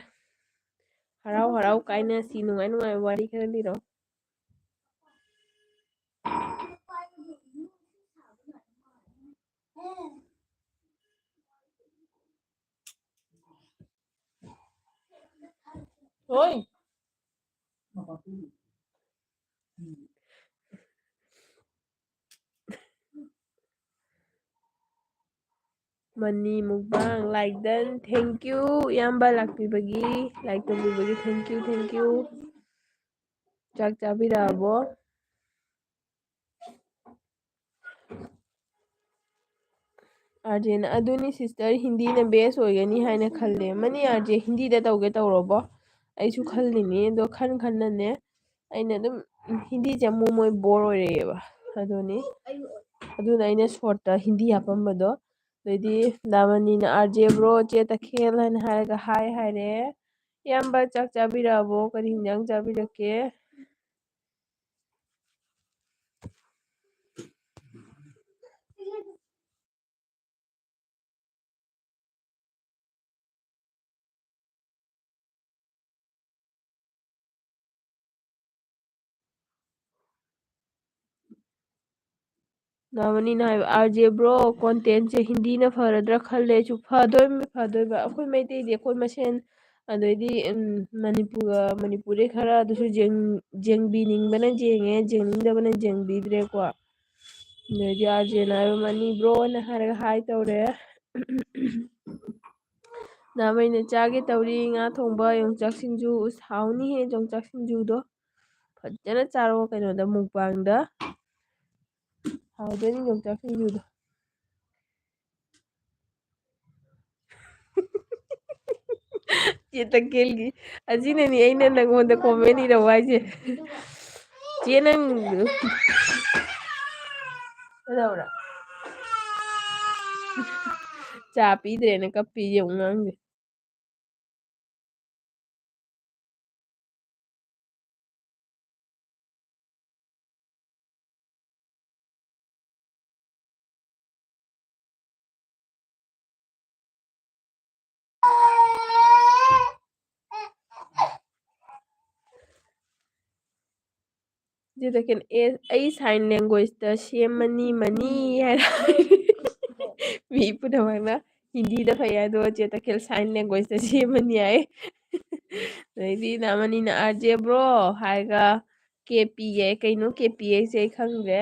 ꯍꯔꯥꯎ ꯍꯔꯥꯎ ꯀꯥꯏꯅꯁꯤ ꯅꯨꯡꯉꯥꯏ ꯅꯨꯡꯉꯥꯏꯕ ꯋꯥꯔꯤ ꯈꯔ ꯂꯤꯔꯛꯑꯣ ꯍꯣꯏ ꯃꯅꯤ ꯃꯨꯛꯕꯥꯡ ꯂꯥꯏꯛ ꯗꯟ ꯊꯦꯡꯀ꯭ꯌꯨ ꯏꯌꯥꯝꯕ ꯂꯥꯛꯄꯤꯕꯒꯤ ꯂꯥꯏꯛ ꯇꯧꯕꯤꯕꯒꯤ ꯊꯦꯡꯀ꯭ꯌꯨ ꯆꯥꯛ ꯆꯥꯕꯤꯔꯛꯑꯕꯣ ꯑꯥꯔꯖꯦꯅ ꯑꯗꯨꯅꯤ ꯁꯤꯁꯇꯔ ꯍꯤꯟꯗꯤꯅ ꯕꯦꯁ ꯑꯣꯏꯒꯅꯤ ꯍꯥꯏꯅ ꯈꯜꯂꯦ ꯃꯅꯤ ꯑꯥꯔꯖꯦ ꯍꯤꯟꯗꯤꯗ ꯇꯧꯒꯦ ꯇꯧꯔꯕꯣ ꯑꯩꯁꯨ ꯈꯜꯂꯤꯅꯤ ꯑꯗꯣ ꯈꯟꯅꯅꯦ ꯑꯩꯅ ꯑꯗꯨꯝ ꯍꯤꯟꯗꯤꯁꯦ ꯑꯃꯨꯛ ꯃꯣꯏ ꯕꯣꯔ ꯑꯣꯏꯔꯛꯑꯦꯕ ꯑꯗꯨꯅ ꯑꯩꯅ ꯁꯣꯔꯠꯇ ꯍꯤꯟꯗꯤ ꯍꯥꯞꯄꯝꯕꯗꯣ ꯑꯗꯩꯗꯤ ꯗꯥꯃꯅꯤꯅ ꯑꯥꯔꯖꯦꯕ꯭ꯔꯣ ꯆꯦ ꯇꯈꯦꯜ ꯍꯥꯏꯅ ꯍꯥꯏꯔꯒ ꯍꯥꯏꯔꯦ ꯏꯌꯥꯝꯕ ꯆꯥꯛ ꯆꯥꯕꯤꯔꯛꯑꯕꯣ ꯀꯔꯤ ꯍꯤꯟꯖꯥꯡ ꯆꯥꯕꯤꯔꯛꯀꯦ ꯅꯥꯃꯅꯤꯅ ꯍꯥꯏꯕ ꯑꯥꯔꯖꯦ ꯕ꯭ꯔꯣ ꯀꯣꯟꯇꯦꯟꯁꯦ ꯍꯤꯟꯗꯤꯅ ꯐꯔꯗ꯭ꯔꯥ ꯈꯜꯂꯦꯁꯨ ꯐꯗꯣꯏꯕ ꯑꯩꯈꯣꯏ ꯃꯩꯇꯩꯗꯤ ꯑꯩꯈꯣꯏ ꯃꯁꯦꯟ ꯑꯗꯩꯗꯤ ꯃꯅꯤꯄꯨꯔꯗꯩ ꯈꯔ ꯑꯗꯨꯁꯨ ꯌꯦꯡꯕꯤꯅꯤꯡꯕꯅ ꯌꯦꯡꯉꯦ ꯌꯦꯡꯅꯤꯡꯗꯕꯅ ꯌꯦꯡꯕꯤꯗ꯭ꯔꯦꯀꯣ ꯑꯗꯩꯗꯤ ꯑꯥꯔꯖꯦꯅ ꯍꯥꯏꯕ ꯃꯅꯤꯕ꯭ꯔꯣꯅ ꯍꯥꯏꯔꯒ ꯍꯥꯏ ꯇꯧꯔꯦ ꯅꯥꯃꯩꯅ ꯆꯥꯒꯦ ꯇꯧꯔꯤ ꯉꯥ ꯊꯣꯡꯕ ꯌꯣꯡꯆꯥꯛ ꯁꯤꯡꯖꯨ ꯍꯥꯎꯅꯤꯍꯦ ꯌꯣꯡꯆꯥꯛ ꯁꯤꯡꯖꯨꯗꯣ ꯐꯖꯅ ꯆꯥꯔꯣ ꯀꯩꯅꯣꯗ ꯃꯨꯛꯕꯥꯡꯗ ꯍꯥꯎꯗꯣꯏꯅꯤ ꯌꯣꯡꯆꯥꯛ ꯁꯤꯡꯖꯨꯗꯣ ꯆꯦ ꯇꯀꯦꯜꯒꯤ ꯑꯁꯤꯅꯅꯤ ꯑꯩꯅ ꯅꯪꯉꯣꯟꯗ ꯀꯣꯃꯦꯟ ꯏꯔꯛꯎ ꯍꯥꯏꯁꯦ ꯆꯦ ꯅꯪ ꯀꯩꯗꯧꯔꯥ ꯆꯥ ꯄꯤꯗ꯭ꯔꯦꯅ ꯀꯞꯄꯤ ꯌꯦꯡꯉꯨ ꯉꯥꯡꯁꯦ ꯆꯦꯇꯀꯦꯜ ꯑꯩ ꯁꯥꯏꯟ ꯂꯦꯡꯒ꯭ꯋꯦꯖꯇ ꯁꯦꯝꯃꯅꯤ ꯃꯅꯤ ꯍꯥꯏꯅ ꯃꯤ ꯄꯨꯝꯅꯃꯛꯅ ꯍꯤꯟꯗꯤꯗ ꯐꯩ ꯍꯥꯏꯗꯣ ꯆꯦꯇꯀꯦꯜ ꯁꯥꯏꯟ ꯂꯦꯡꯒ꯭ꯋꯦꯖꯇ ꯁꯦꯝꯃꯅꯤ ꯍꯥꯏ ꯑꯗꯩꯗꯤ ꯅꯥꯃꯅꯤꯅ ꯑꯥꯔꯖꯦ ꯕ꯭ꯔꯣ ꯍꯥꯏꯔꯒ ꯀꯦ ꯄꯤꯌꯦ ꯀꯩꯅꯣ ꯀꯦ ꯄꯤ ꯍꯥꯏꯁꯦ ꯑꯩ ꯈꯪꯗ꯭ꯔꯦ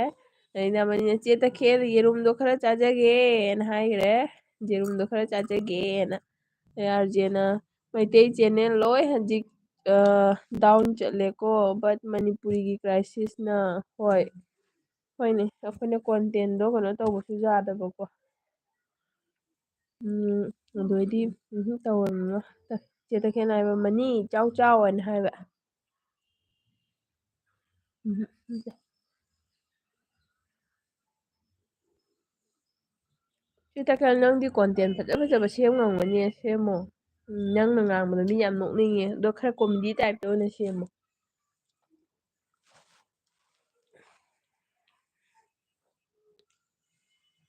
ꯑꯗꯩ ꯅꯥꯃꯅꯤꯅ ꯆꯦ ꯇꯈꯦꯜ ꯌꯦꯔꯨꯝꯗꯣ ꯈꯔ ꯆꯥꯖꯒꯦꯅ ꯍꯥꯏꯈ꯭ꯔꯦ ꯌꯦꯔꯨꯝꯗꯣ ꯈꯔ ꯆꯥꯖꯒꯦꯅ ꯑꯥꯔꯖꯦꯅ ꯃꯩꯇꯩ ꯆꯦꯅꯦꯜ ꯂꯣꯏ ꯍꯧꯖꯤꯛ ꯗꯥꯎꯟ ꯆꯠꯂꯦꯀꯣ ꯕꯠ ꯃꯅꯤꯄꯨꯔꯤꯒꯤ ꯀ꯭ꯔꯥꯏꯁꯤꯁꯅ ꯍꯣꯏ ꯍꯣꯏꯅꯦ ꯑꯩꯈꯣꯏꯅ ꯀꯣꯟꯇꯦꯟꯗꯣ ꯀꯩꯅꯣ ꯇꯧꯕꯁꯨ ꯌꯥꯗꯕꯀꯣ ꯑꯗꯨꯑꯣꯏꯗꯤ ꯇꯧꯔꯅꯨ ꯆꯦ ꯇꯈꯦꯜ ꯍꯥꯏꯕ ꯃꯅꯤ ꯏꯆꯥꯎ ꯆꯥꯎꯑꯅ ꯍꯥꯏꯕ ꯆꯦ ꯇꯈꯦꯜ ꯅꯪꯗꯤ ꯀꯣꯟꯇꯦꯟ ꯐꯖ ꯐꯖꯕ ꯁꯦꯝ ꯉꯝꯒꯅꯤ ꯁꯦꯝꯃꯣ ꯅꯪꯅ ꯉꯥꯡꯕꯗꯣ ꯃꯤ ꯌꯥꯝ ꯅꯣꯛꯅꯤꯡꯉꯦ ꯑꯗꯣ ꯈꯔ ꯀꯣꯃꯦꯗꯤ ꯇꯥꯏꯞꯇ ꯑꯣꯏꯅ ꯁꯦꯝꯃꯣ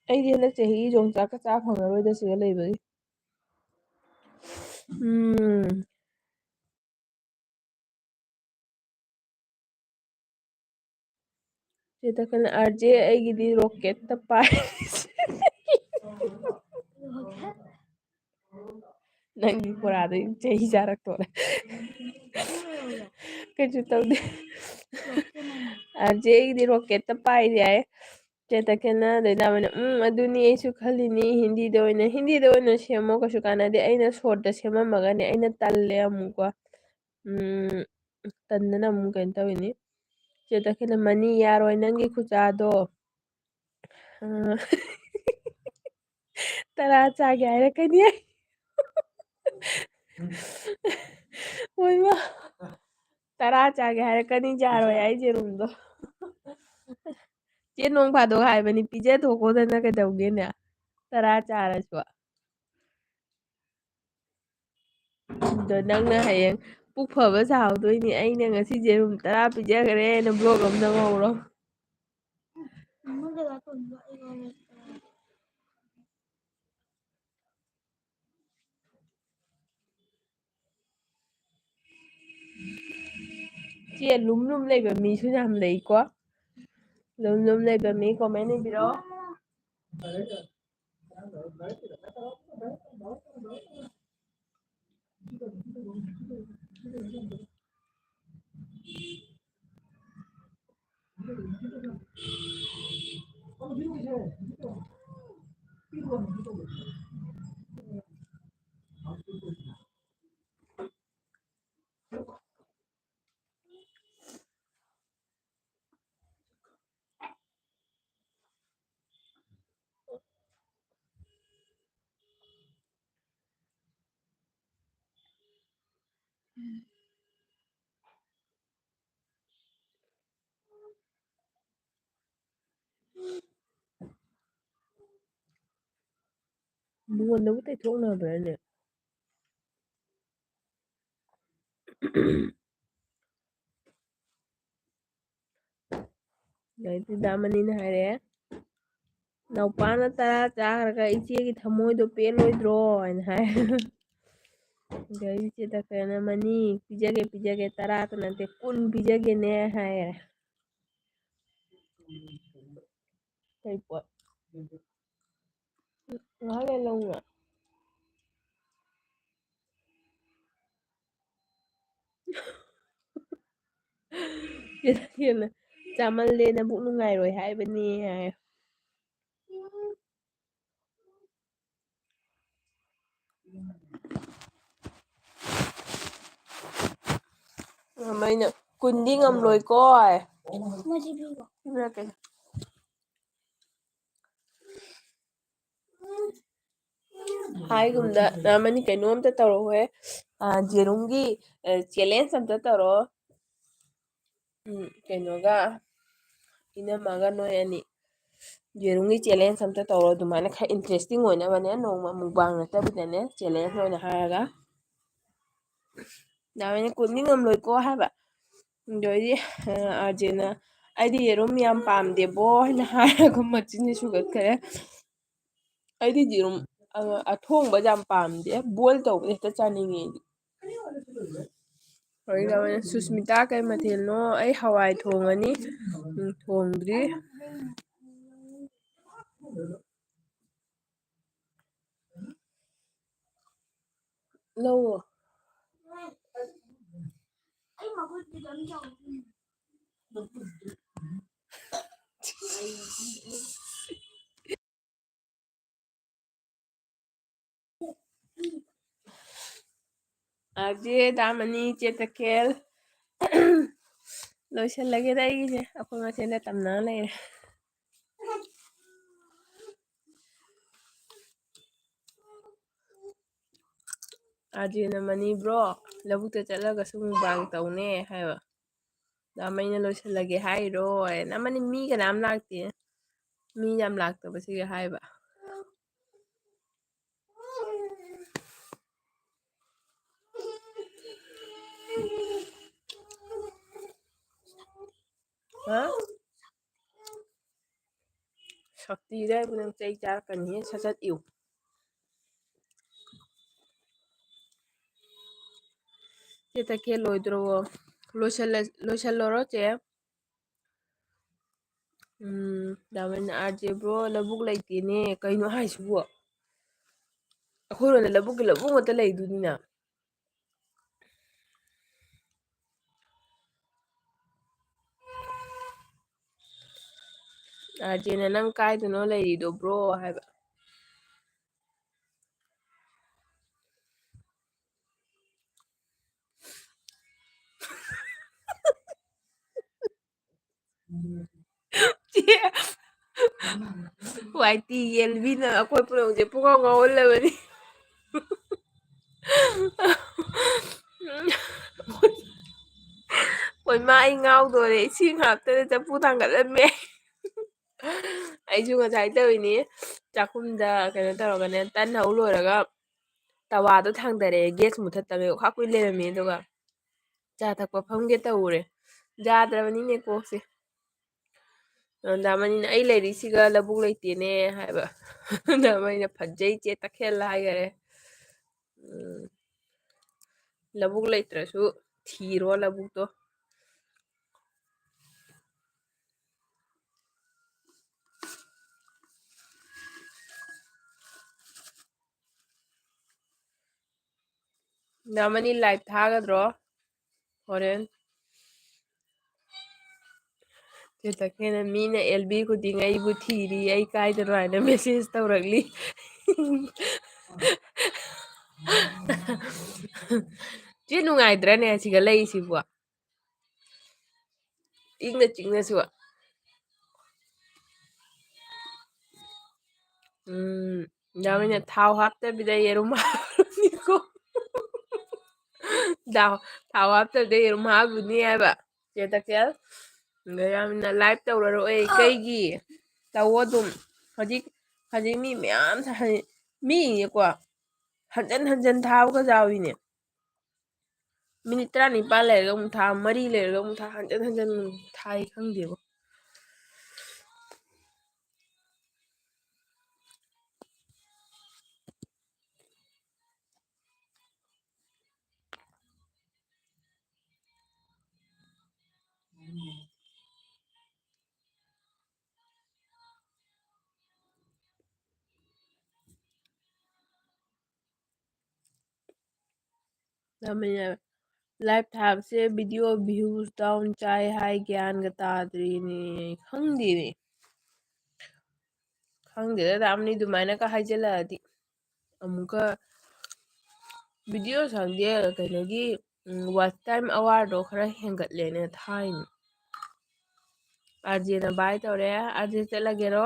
ꯑꯩꯗꯤ ꯍꯟꯗꯛ ꯆꯍꯤ ꯌꯣꯡꯆꯥꯛꯀ ꯆꯥ ꯐꯪꯉꯔꯣꯏꯗ ꯁꯤꯗ ꯂꯩꯕꯒꯤ ꯆꯦ ꯇꯈꯦꯜ ꯑꯥꯔꯖꯦ ꯑꯩꯒꯤꯗꯤ ꯔꯣꯀꯦꯠꯇ ꯄꯥꯏ ꯅꯪꯒꯤ ꯕꯣꯔꯥꯗꯩ ꯆꯩ ꯆꯥꯔꯛꯇꯣꯔꯦ ꯀꯩꯁꯨ ꯇꯧꯗꯦ ꯑꯥꯔꯖꯦ ꯑꯩꯒꯤꯗꯤ ꯔꯣꯀꯦꯠꯇ ꯄꯥꯏꯔꯤ ꯍꯥꯏ ꯆꯦ ꯇꯈꯦꯜꯅ ꯑꯗꯩ ꯑꯗꯨꯅꯤ ꯑꯩꯁꯨ ꯈꯜꯂꯤꯅꯤ ꯍꯤꯟꯗꯤꯗ ꯑꯣꯏꯅ ꯁꯦꯝꯃꯣ ꯀꯩꯁꯨ ꯀꯥꯟꯅꯗꯦ ꯑꯩꯅ ꯁꯣꯔꯠꯇ ꯁꯦꯝꯃꯝꯃꯒꯅꯦ ꯑꯩꯅ ꯇꯜꯂꯦ ꯑꯃꯨꯛꯀꯣ ꯇꯟꯗꯅ ꯑꯃꯨꯛ ꯀꯩꯅꯣ ꯇꯧꯋꯤꯅꯤ ꯆꯦ ꯇꯈꯦꯜꯅ ꯃꯅꯤ ꯌꯥꯔꯣꯏ ꯅꯪꯒꯤ ꯈꯨꯆꯥꯗꯣ ꯇꯔꯥ ꯆꯥꯒꯦ ꯍꯥꯏꯔꯛꯀꯅꯤ ꯍꯣꯏꯃ ꯇꯔꯥ ꯆꯥꯒꯦ ꯍꯥꯏꯔꯛꯀꯅꯤ ꯌꯥꯔꯣꯏ ꯍꯥꯏ ꯌꯦꯔꯨꯝꯗꯣ ꯆꯦ ꯅꯣꯡ ꯐꯥꯗꯣꯛ ꯍꯥꯏꯕꯅꯤ ꯄꯤꯖ ꯊꯣꯛꯈꯣꯗꯅ ꯀꯩꯗꯧꯒꯦꯅꯦ ꯇꯔꯥ ꯆꯥꯔꯁꯨ ꯑꯗꯣ ꯅꯪꯅ ꯍꯌꯦꯡ ꯄꯨꯛ ꯐꯕ ꯁꯥꯍꯧꯗꯣꯏꯅꯤ ꯑꯩꯅ ꯉꯁꯤ ꯌꯦꯔꯨꯝ 10 ꯄꯤꯖꯈ꯭ꯔꯦꯅ ꯕ꯭ꯂꯣꯛ ꯑꯃ ꯅꯝꯍꯧꯔꯣ ꯆꯦ ꯂꯨꯝ ꯂꯨꯝ ꯂꯩꯕ ꯃꯤꯁꯨ ꯌꯥꯝ ꯂꯩꯀꯣ ꯂꯨꯝ ꯂꯨꯝ ꯂꯩꯕ ꯃꯤ ꯀꯣꯃꯦꯟ ꯏꯕꯤꯔꯛꯑꯣ ꯃꯉꯣꯟꯗꯕꯨ ꯇꯩꯊꯣꯛꯅꯕ꯭ꯔꯅꯦ ꯗꯥꯃꯅꯤꯅ ꯍꯥꯏꯔꯦ ꯅꯥꯎꯄꯥꯅ 10 ꯆꯥꯈ꯭ꯔꯒ ꯏꯆꯦꯒꯤ ꯊꯃꯣꯏꯗꯣ ꯄꯦꯜꯂꯣꯏꯗ꯭ꯔꯣ ꯍꯥꯏꯅ ꯍꯥꯏ ꯆꯦ ꯇꯈꯦꯜꯅ ꯃꯅꯤ ꯄꯤꯖꯒꯦ 10ꯇ ꯅꯠꯇꯦ 10 ꯄꯤꯖꯒꯦꯅꯦ ꯍꯥꯏꯔꯦ ꯀꯩ ꯄꯣꯠ ꯉꯥꯏꯍꯥꯛ ꯂꯩꯔ ꯂꯧꯅꯤ ꯆꯦ ꯇꯈꯦꯜꯅ ꯆꯥꯃꯜꯂꯦ ꯅꯕꯨꯛ ꯅꯨꯡꯉꯥꯏꯔꯣꯏ ꯍꯥꯏꯕꯅꯤ ꯍꯥꯏ ꯑꯩꯅ 10ꯗꯤ ꯉꯝꯂꯣꯏꯀꯣ ꯄꯤꯕꯤꯔꯛꯀꯦ ꯍꯥꯏꯒꯨꯝꯗ ꯗꯥꯃꯅꯤ ꯀꯩꯅꯣꯝꯇ ꯇꯧꯔꯛꯎꯍꯦ ꯌꯦꯔꯨꯝꯒꯤ ꯆꯦꯂꯦꯟꯖ ꯑꯝꯇ ꯇꯧꯔꯣ ꯀꯩꯅꯣꯒ ꯏꯅꯝꯃꯒ ꯅꯣꯏ ꯑꯅꯤ ꯌꯦꯔꯨꯝꯒꯤ ꯆꯦꯂꯦꯟꯖ ꯑꯝꯇ ꯇꯧꯔꯣ ꯑꯗꯨꯃꯥꯏꯅ ꯈꯔ ꯏꯟꯇꯔꯦꯁꯇꯤꯡ ꯑꯣꯏꯅꯕꯅꯦ ꯅꯣꯡꯃ ꯃꯨꯛꯕꯥꯡ ꯅꯠꯇꯕꯤꯗꯅꯦ ꯆꯦꯂꯦꯟꯖ ꯑꯣꯏꯅ ꯍꯥꯏꯔꯒ ꯗꯥꯃꯩꯅ ꯀꯨꯟꯗꯤ ꯉꯝꯂꯣꯏꯀꯣ ꯍꯥꯏꯕ ꯑꯗꯩꯗꯤ ꯑꯥꯔꯖꯦꯅ ꯑꯩꯗꯤ ꯌꯦꯔꯨꯝ ꯌꯥꯝ ꯄꯥꯝꯗꯦꯕꯣ ꯍꯥꯏꯅ ꯍꯥꯏꯔꯒ ꯃꯆꯤꯟꯁꯤ ꯁꯨꯒꯠꯈꯔꯦ ꯑꯩꯗꯤ ꯌꯦꯔꯨꯝ ꯑꯊꯣꯡꯕ ꯌꯥꯝ ꯄꯥꯝꯗꯦ ꯕꯣꯏꯜ ꯇꯧꯕꯗ ꯍꯦꯛꯇ ꯆꯥꯅꯤꯡꯉꯦ ꯑꯩꯗꯤ ꯁꯨꯁꯃꯤꯇꯥ ꯀꯩ ꯃꯊꯦꯜꯅꯣ ꯑꯩ ꯍꯋꯥꯏ ꯊꯣꯡꯉꯅꯤ ꯊꯣꯡꯗ꯭ꯔꯤ ꯂꯧꯋꯣ ꯑꯖꯦ ꯗꯥꯃꯅꯤ ꯆꯦ ꯇꯈꯦꯜ ꯂꯣꯏꯁꯤꯜꯂꯒꯦꯗ ꯑꯩꯒꯤꯁꯦ ꯑꯩꯈꯣꯏ ꯃꯁꯦꯟꯗ ꯇꯝꯅ ꯂꯩꯔꯦ ꯑꯥꯔꯖꯦꯅ ꯃꯅꯤꯕ꯭ꯔꯣ ꯂꯧꯕꯨꯛꯇ ꯆꯠꯂꯒꯁꯨ ꯃꯨꯛꯕꯥꯡ ꯇꯧꯅꯦ ꯍꯥꯏꯕ ꯗꯥꯃꯩꯅ ꯂꯣꯏꯁꯤꯜꯂꯒꯦ ꯍꯥꯏꯔꯣ ꯗꯥꯃꯅꯤ ꯃꯤ ꯀꯅꯥꯝ ꯂꯥꯛꯇꯦ ꯃꯤ ꯌꯥꯝ ꯂꯥꯛꯇꯕꯁꯤꯒ ꯍꯥꯏꯕ ꯍꯥ ꯁꯛꯇꯤꯗ ꯍꯥꯏꯕꯨ ꯅꯪ ꯆꯩ ꯆꯥꯔꯛꯀꯅꯤꯍꯦ ꯁꯠ ꯁꯠ ꯏꯌꯨ ꯆꯦ ꯇꯈꯦꯜ ꯂꯣꯏꯗ꯭ꯔꯣꯕꯣ ꯂꯣꯏꯁꯤꯜꯂꯣꯔꯣ ꯆꯦ ꯗꯥꯃꯩꯅ ꯑꯥꯔꯖꯦꯕ꯭ꯔꯣ ꯂꯧꯕꯨꯛ ꯂꯩꯇꯦꯅꯦ ꯀꯩꯅꯣ ꯍꯥꯏꯁꯤꯕꯣ ꯑꯩꯈꯣꯏꯔꯣꯝꯗ ꯂꯧꯕꯨꯛꯀꯤ ꯂꯧꯕꯨꯛ ꯉꯥꯛꯇ ꯂꯩꯗꯨꯅꯤꯅ ꯑꯥꯔꯖꯦꯅ ꯅꯪ ꯀꯥꯏꯗꯅꯣ ꯂꯩꯔꯤꯗꯣꯕ꯭ꯔꯣ ꯍꯥꯏꯕ ꯆꯦ ꯋꯥꯏꯇꯤ ꯌꯦꯜꯕꯤꯅ ꯑꯩꯈꯣꯏ ꯄꯨꯝꯅꯃꯛꯁꯦ ꯄꯨꯡꯉꯥꯎ ꯉꯥꯎꯍꯜꯂꯕꯅꯤ ꯍꯣꯏ ꯃꯥ ꯑꯩ ꯉꯥꯎꯗꯣꯔꯦ ꯏꯁꯤꯡ ꯍꯥꯞꯇꯅ ꯆꯐꯨ ꯊꯥꯡꯒꯠꯂꯝꯃꯦ ꯑꯩꯁꯨ ꯉꯁꯥꯏ ꯇꯧꯔꯤꯅꯤ ꯆꯥꯛꯈꯨꯝꯗ ꯀꯩꯅꯣ ꯇꯧꯔꯒꯅꯦ ꯇꯟ ꯍꯧ ꯂꯣꯏꯔꯒ ꯇꯋꯥꯗꯣ ꯊꯥꯡꯗꯔꯛꯑꯦ ꯒ꯭ꯌꯥꯁ ꯃꯨꯊꯠꯇꯃꯦ ꯑꯣꯛꯈꯥꯛ ꯀꯨꯏ ꯂꯩꯔꯝꯃꯦ ꯑꯗꯨꯒ ꯆꯥ ꯊꯛꯄ ꯐꯝꯒꯦ ꯇꯧꯔꯦ ꯌꯥꯗ꯭ꯔꯕꯅꯤꯅꯦ ꯀꯣꯛꯁꯦ ꯗꯥꯃꯅꯤꯅ ꯑꯩ ꯂꯩꯔꯤꯁꯤꯒ ꯂꯧꯕꯨꯛ ꯂꯩꯇꯦꯅꯦ ꯍꯥꯏꯕ ꯗꯥꯃꯩꯅ ꯐꯖꯩ ꯆꯦ ꯇꯈꯦꯜ ꯍꯥꯏꯈꯔꯦ ꯂꯧꯕꯨꯛ ꯂꯩꯇ꯭ꯔꯁꯨ ꯊꯤꯔꯣ ꯂꯧꯕꯨꯛꯇꯣ ꯗꯥꯃꯅꯤ ꯂꯥꯏꯚ ꯊꯥꯒꯗ꯭ꯔꯣ ꯍꯣꯔꯦꯟ ꯆꯦ ꯇꯈꯦꯜꯅ ꯃꯤꯅ ꯑꯦꯜꯕꯤ ꯈꯨꯗꯤꯡ ꯑꯩꯕꯨ ꯊꯤꯔꯤ ꯑꯩ ꯀꯥꯏꯗꯅꯣ ꯍꯥꯏꯅ ꯃꯦꯁꯦꯖ ꯇꯧꯔꯛꯂꯤ ꯆꯦ ꯅꯨꯡꯉꯥꯏꯇ꯭ꯔꯅꯦ ꯁꯤꯒ ꯂꯩꯁꯤꯕꯨ ꯏꯪꯅ ꯆꯤꯛꯅꯁꯨ ꯗꯥꯃꯩꯅ ꯊꯥꯎ ꯍꯥꯞꯇꯕꯤꯗ ꯌꯦꯔꯨꯝ ꯍꯥꯞꯅꯤꯀꯣ ꯊꯥꯎ ꯍꯥꯞꯇꯕꯤꯗ ꯌꯦꯔꯨꯝ ꯍꯥꯞꯂꯨꯅꯤ ꯍꯥꯏꯕ ꯆꯦ ꯇꯈꯦꯜ ꯌꯥꯝꯅ ꯂꯥꯏꯚ ꯇꯧꯔꯔꯣꯏ ꯀꯩꯒꯤ ꯇꯧꯋꯣ ꯑꯗꯨꯝ ꯍꯧꯖꯤꯛ ꯃꯤ ꯃꯌꯥꯝ ꯃꯤꯀꯣ ꯍꯟꯖꯟ ꯍꯟꯖꯟ ꯊꯥꯕꯒ ꯌꯥꯎꯏꯅꯦ ꯃꯤꯅꯤꯠ 15 ꯂꯩꯔꯒ ꯑꯃꯨꯛ ꯊꯥ 4 ꯂꯩꯔꯒ ꯑꯃꯨꯛ ꯊꯥ ꯍꯟꯖꯤꯟ ꯍꯟꯖꯤꯟ ꯊꯥꯏ ꯈꯪꯗꯦꯕꯣ ꯂꯥꯏꯚ ꯊꯥꯕꯁꯦ ꯚꯤꯗꯤꯑꯣ ꯚ꯭ꯌꯨꯁ ꯗꯥꯎꯟ ꯆꯥꯏ ꯍꯥꯏ ꯒ꯭ꯌꯥꯟꯒ ꯇꯥꯗ꯭ꯔꯤꯅꯦ ꯈꯪꯗꯦꯅꯦ ꯈꯪꯗꯦꯗ ꯗꯥꯃꯅꯤ ꯑꯗꯨꯃꯥꯏꯅꯒ ꯍꯥꯏꯖꯤꯜꯂꯛꯑꯗꯤ ꯑꯃꯨꯛꯀ ꯚꯤꯗꯤꯑꯣ ꯈꯪꯗꯦ ꯀꯩꯅꯣꯒꯤ ꯋꯥꯆ ꯇꯥꯏꯝ ꯑꯋꯥꯔꯗꯣ ꯈꯔ ꯍꯦꯟꯒꯠꯂꯦꯅ ꯊꯥꯏꯅꯤ ꯑꯥꯔꯖꯦꯅ ꯕꯥꯏ ꯇꯧꯔꯦ ꯑꯥꯔꯖꯦ ꯆꯠꯂꯒꯦꯔꯣ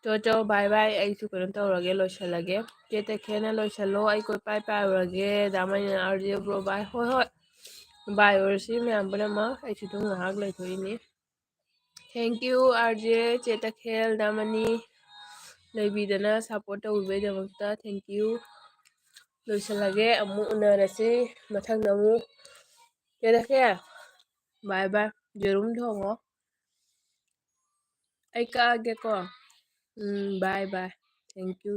ꯆꯣ ꯕꯥꯏ ꯕꯥꯏ ꯑꯩꯁꯨ ꯀꯩꯅꯣ ꯇꯧꯔꯒꯦ ꯂꯣꯏꯁꯤꯜꯂꯒꯦ ꯆꯦ ꯇꯈꯦꯜꯅ ꯂꯣꯏꯁꯤꯜꯂꯣ ꯑꯩ ꯀꯣꯏ ꯄꯥꯏꯔꯨꯔꯒꯦ ꯗꯥꯃꯩꯅ ꯑꯥꯔꯖꯦ ꯕ꯭ꯔꯣ ꯕꯥꯏ ꯍꯣꯏ ꯍꯣꯏ ꯕꯥꯏ ꯑꯣꯏꯔꯁꯤ ꯃꯌꯥꯝ ꯄꯨꯝꯅꯃꯛ ꯑꯩꯁꯨ ꯑꯗꯨꯝ ꯉꯥꯏꯍꯥꯛ ꯂꯩꯊꯣꯛꯏꯅꯤ ꯊꯦꯡꯀ꯭ꯌꯨ ꯑꯥꯔꯖꯦ ꯆꯦ ꯇꯈꯦꯜ ꯗꯥꯃꯅꯤ ꯂꯩꯕꯤꯗꯅ ꯁꯞꯄꯣꯔꯠ ꯇꯧꯕꯤꯕꯩꯗꯃꯛꯇ ꯊꯦꯡꯀ꯭ꯌꯨ ꯂꯣꯏꯁꯤꯜꯂꯒꯦ ꯑꯃꯨꯛ ꯎꯅꯔꯁꯤ ꯃꯊꯪꯗ ꯑꯃꯨꯛ ꯆꯦ ꯇꯈꯦꯜ ꯕꯥꯏ ꯕꯥꯏ ꯌꯦꯔꯨꯝ ꯊꯣꯡꯉꯣ ꯑꯩ ꯀꯛꯑꯒꯦꯀꯣ ꯕꯥꯏ ꯕꯥꯏ ꯊꯦꯡꯀ꯭ꯌꯨ